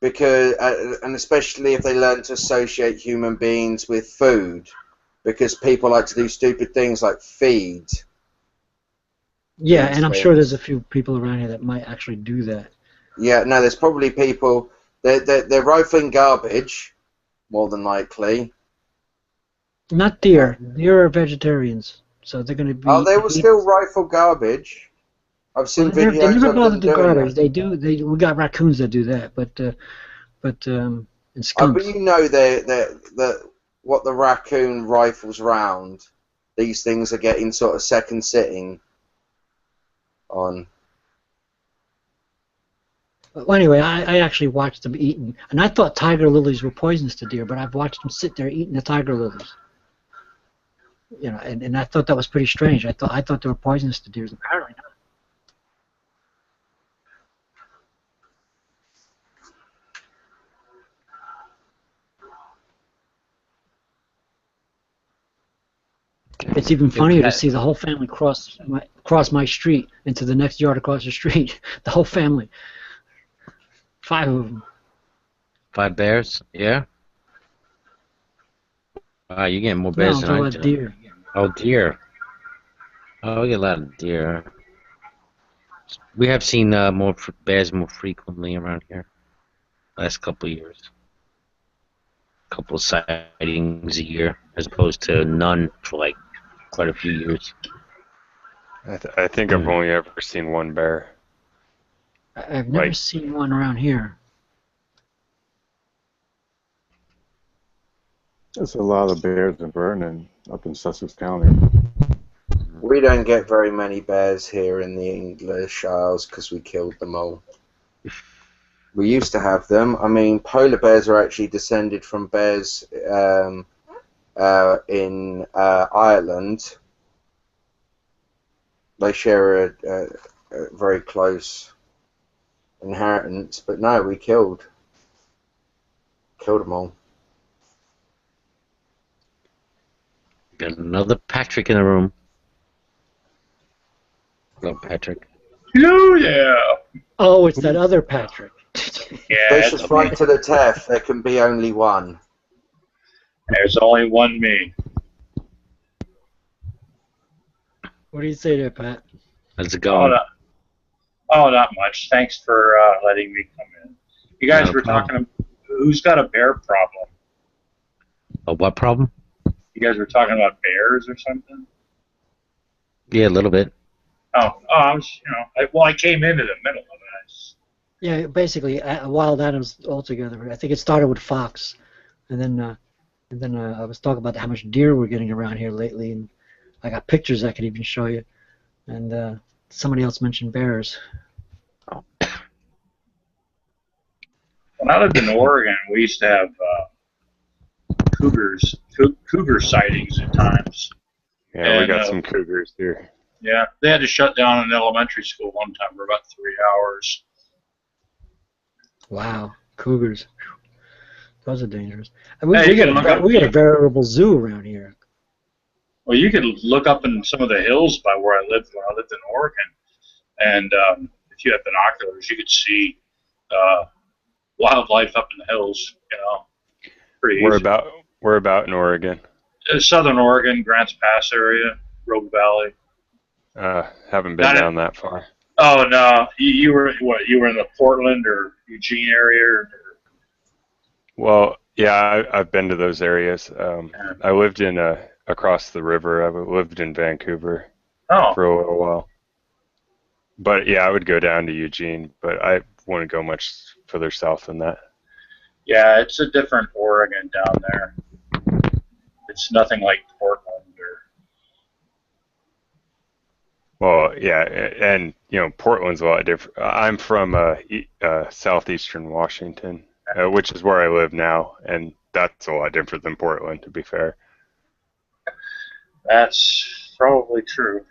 Because and especially if they learn to associate human beings with food, because people like to do stupid things like feed. Yeah, these and I'm sure there's a things. few people around here that might actually do that. Yeah, no, there's probably people. They're rifling garbage, more than likely. Not deer. Deer are vegetarians, so they're going to Oh, be they will still rifle garbage. I've Well, seen they videos never of bother them to doing garbage. it. They do. We got raccoons that do that, and But skunks. you know that what the raccoon rifles round, these things are getting sort of second sitting on. Well, anyway, I actually watched them eating, and I thought tiger lilies were poisonous to deer, but I've watched them sit there eating the tiger lilies. You know, and I thought that was pretty strange. I thought they were poisonous to deer. Apparently not. It's even Your funnier to pet. see the whole family cross my street into the next yard across the street. The whole family, 5 of them. 5 bears? Yeah. You're getting more No, bears I'm than talking I about do. deer. Oh, deer. Oh, we get a lot of deer. We have seen bears more frequently around here last couple of years. Couple of sightings a year, as opposed to none for like quite a few years. I think I've only ever seen one bear. I've never Like, seen one around here. There's a lot of bears in Vernon, up in Sussex County. We don't get very many bears here in the English Isles because we killed them all. We used to have them. I mean, polar bears are actually descended from bears in Ireland. They share a very close inheritance, but no, we killed them all. Got another Patrick in the room. Hello, Patrick. Hello there. Oh, it's that other Patrick. Yeah, Vicious it's fight me. to the death. There can be only one. There's only one me. What do you say there, Pat? How's it Oh, going? not much. Thanks for letting me come in. You guys Not a were problem. talking. Who's got a bear problem? A what problem? You guys were talking about bears or something. Yeah, a little bit. I was, I came into the middle of it. Yeah, basically, wild animals altogether. I think it started with fox, and then I was talking about how much deer we're getting around here lately, and I got pictures I could even show you. And somebody else mentioned bears. When I lived in Oregon, we used to have cougar sightings at times. yeah, we And got some cougars here. yeah, they had to shut down an elementary school one time for about 3 hours. Wow, cougars. Those are dangerous. And Hey, we you can look up. we got a veritable zoo around here. Well, you could look up in some of the hills by where I lived when I lived in Oregon, and if you had binoculars, you could see wildlife up in the hills. Pretty We're easy. about in Oregon. Southern Oregon, Grants Pass area, Rogue Valley. Haven't been Not down that far. Oh no, you were what? You were in the Portland or Eugene area? Or, Well, yeah, I've been to those areas. I lived in across the river. I lived in Vancouver oh, for a little while. But yeah, I would go down to Eugene, but I wouldn't go much further south than that. Yeah, it's a different Oregon down there. It's nothing like Portland or. Well, yeah, and Portland's a lot different. I'm from southeastern Washington, which is where I live now, and that's a lot different than Portland, to be fair. That's probably true.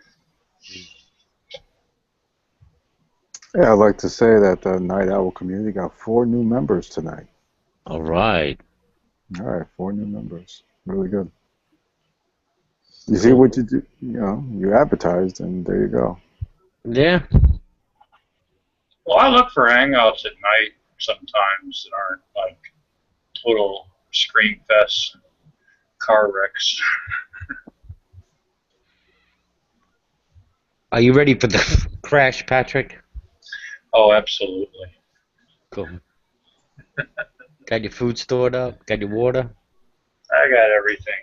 Yeah, I'd like to say that the Night Owl community got 4 new members tonight. All right. All right, 4 new members. Really good. You see what you do? You advertised, and there you go. Yeah. Well, I look for hangouts at night sometimes that aren't like total scream fests and car wrecks. Are you ready for the crash, Patrick? Oh, absolutely. Cool. Got your food stored up? Got your water? I got everything.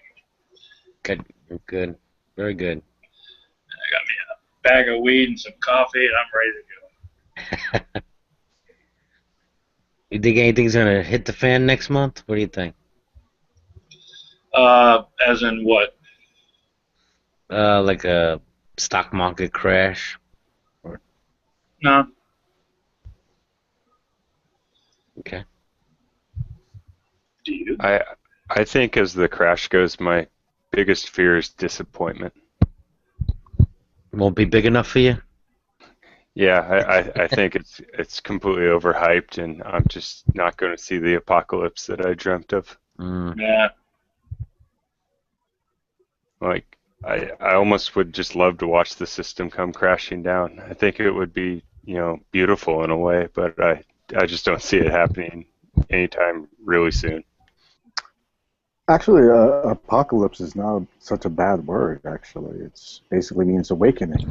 Good. Very good. I got me a bag of weed and some coffee, and I'm ready to go. You think anything's gonna hit the fan next month? What do you think? As in what? Like a stock market crash? No. Okay. Do you? I think as the crash goes, my biggest fear is disappointment. Won't be big enough for you? Yeah, I think it's completely overhyped, and I'm just not going to see the apocalypse that I dreamt of. Yeah. Like, I almost would just love to watch the system come crashing down. I think it would be, beautiful in a way, but I just don't see it happening anytime really soon. Actually, apocalypse is not such a bad word, actually. It basically means awakening.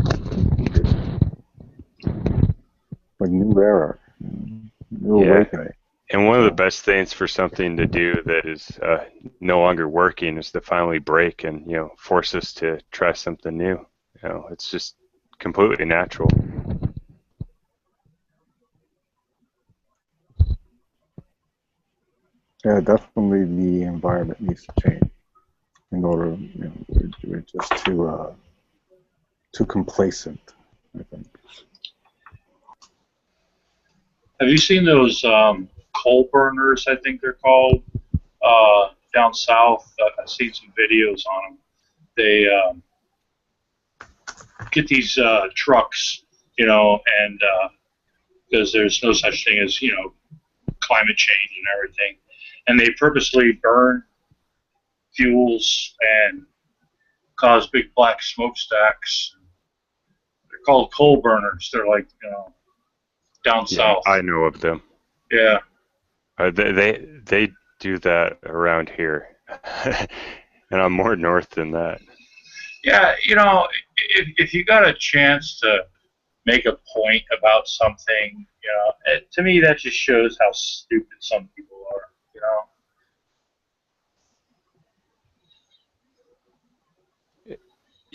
Like new era, new awakening. And one of the best things for something to do that is no longer working is to finally break and, force us to try something new. It's just completely natural. Yeah, definitely the environment needs to change in order, we're just too complacent, I think. Have you seen those coal burners, I think they're called, down south? I've seen some videos on them. They get these trucks, and because there's no such thing as, climate change and everything. And they purposely burn fuels and cause big black smokestacks. They're called coal burners. They're like, down south. I know of them. Yeah. They do that around here, and I'm more north than that. Yeah, if you got a chance to make a point about something, to me that just shows how stupid some people are.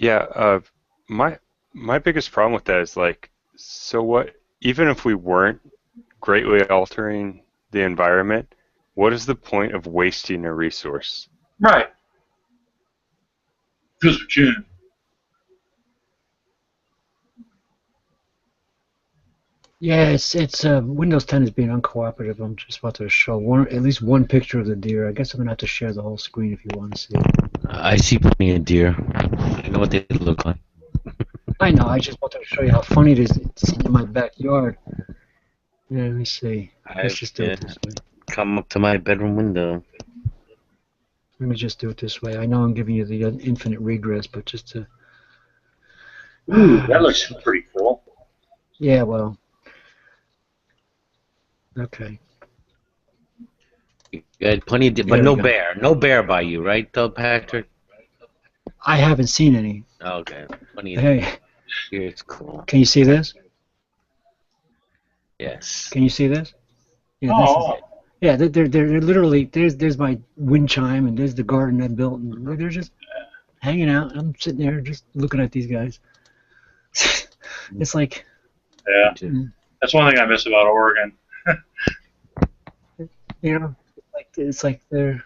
Yeah, my biggest problem with that is like, so what? Even if we weren't greatly altering the environment, what is the point of wasting a resource? Right. Because we can. Yeah, it's Windows 10 is being uncooperative. I'm just about to show at least one picture of the deer. I guess I'm gonna have to share the whole screen if you want to see it. I see plenty of deer. I know what they look like. I know. I just wanted to show you how funny it is. It's in my backyard. Yeah, let me see. Let's just do it this way. Come up to my bedroom window. Let me just do it this way. I know I'm giving you the infinite regress, but just to. Ooh, that looks pretty cool. Yeah, well. Okay. You got plenty of deer, but no bear. No bear by you, right, though, Patrick? I haven't seen any. Okay. Plenty of Hey. deer. It's cool. Can you see this? Yes. Can you see this? Yeah, this is it. Yeah, they're literally there's my wind chime and there's the garden I built and they're just hanging out. I'm sitting there just looking at these guys. It's like Yeah, too. that's one thing I miss about Oregon. You know, it's like they're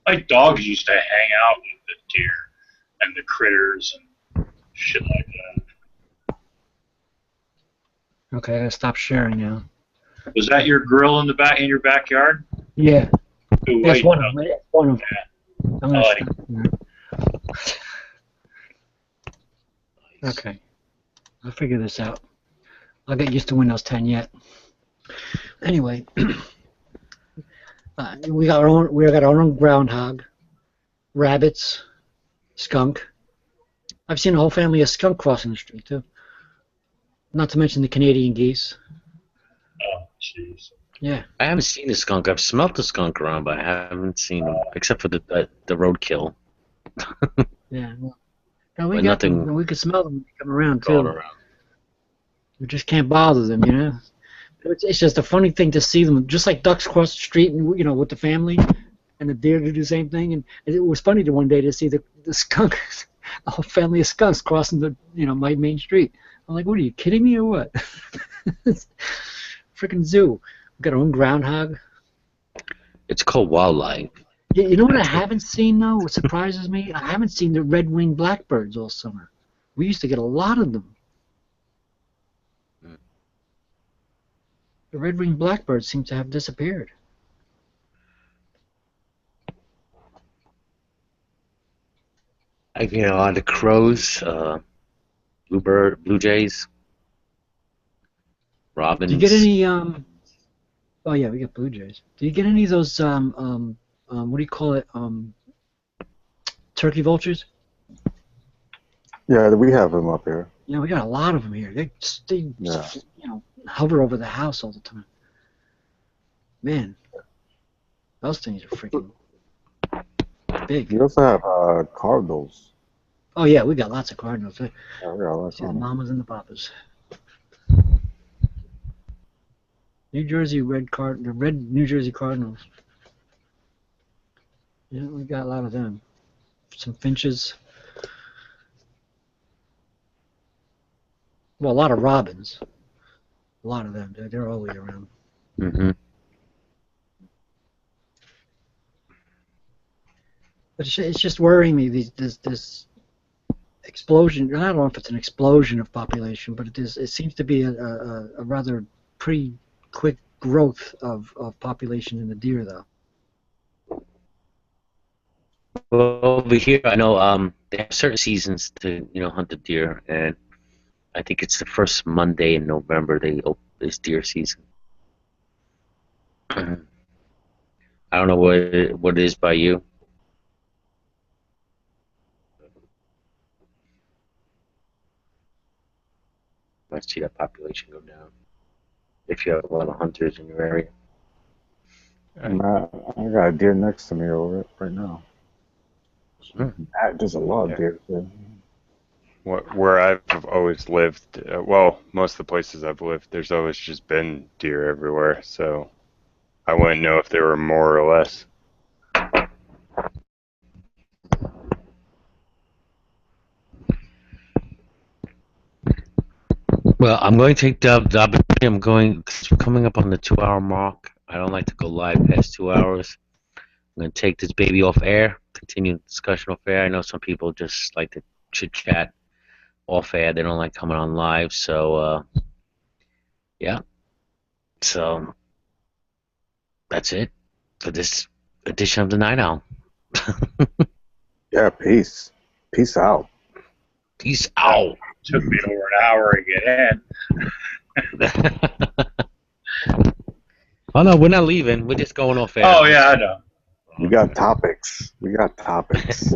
Like dogs used to hang out with the deer and the critters and shit like that. okay. I gotta stop sharing now. Was that your grill in your backyard? Yeah, Ooh, that's wait, one of them. One of them. I'm gonna I like stop there. Okay, I'll figure this out. I'll get used to Windows 10 yet. Anyway, we got our own groundhog, rabbits, skunk. I've seen a whole family of skunk crossing the street too. Not to mention the Canadian geese. oh, jeez. Yeah. I haven't seen a skunk. I've smelt the skunk around, but I haven't seen him except for the roadkill. Yeah. Well, no, we But got them. nothing We could smell them when they come around going too. around. We just can't bother them, you know. It's just a funny thing to see them, just like ducks cross the street, and with the family, and the deer do the same thing. And it was funny to one day to see the skunk, a whole family of skunks crossing the my main street. I'm like, what are you kidding me or what? Freaking zoo. We got our own groundhog. It's called wildlife. Yeah, you know what I haven't seen though? What surprises me? I haven't seen the red-winged blackbirds all summer. We used to get a lot of them. The red-winged blackbirds seem to have disappeared. I get a lot of crows, blue jays, robins. Do you get any Oh yeah, we got blue jays. Do you get any of those what do you call it? Turkey vultures? Yeah, we have them up here. Yeah, we got a lot of them here. They Yeah. hover over the house all the time. Man, those things are freaking big. We also have cardinals. Oh yeah, we got lots of cardinals. Yeah, we got lots See of the them. mamas and the papas. New Jersey the red New Jersey Cardinals. Yeah, we got a lot of them. Some finches. Well, a lot of robins. A lot of them. They're always around. Mm-hmm. But it's just worrying me. This explosion. I don't know if it's an explosion of population, but it seems to be a rather pretty quick growth of population in the deer, though. Well, over here, I know they have certain seasons to hunt the deer, and I think it's the first Monday in November they open this deer season. I don't know what it is by you. Might see that population go down if you have a lot of hunters in your area. I got a deer next to me over it right now. There's a lot of deer there. Where I've always lived, well, most of the places I've lived, there's always just been deer everywhere, so I wouldn't know if there were more or less. Well, I'm going to take the opportunity. I'm going, cause we're coming up on the 2-hour mark. I don't like to go live past 2 hours. I'm going to take this baby off air, continue the discussion off air. I know some people just like to chit chat off air. They don't like coming on live. So, yeah. So, that's it for this edition of the Night Owl. Yeah, peace. Peace out. Peace out. Took me over an hour to get in. Oh, no, we're not leaving. We're just going off air. Oh, yeah, I know. We got topics. We got topics.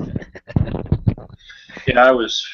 Yeah, I was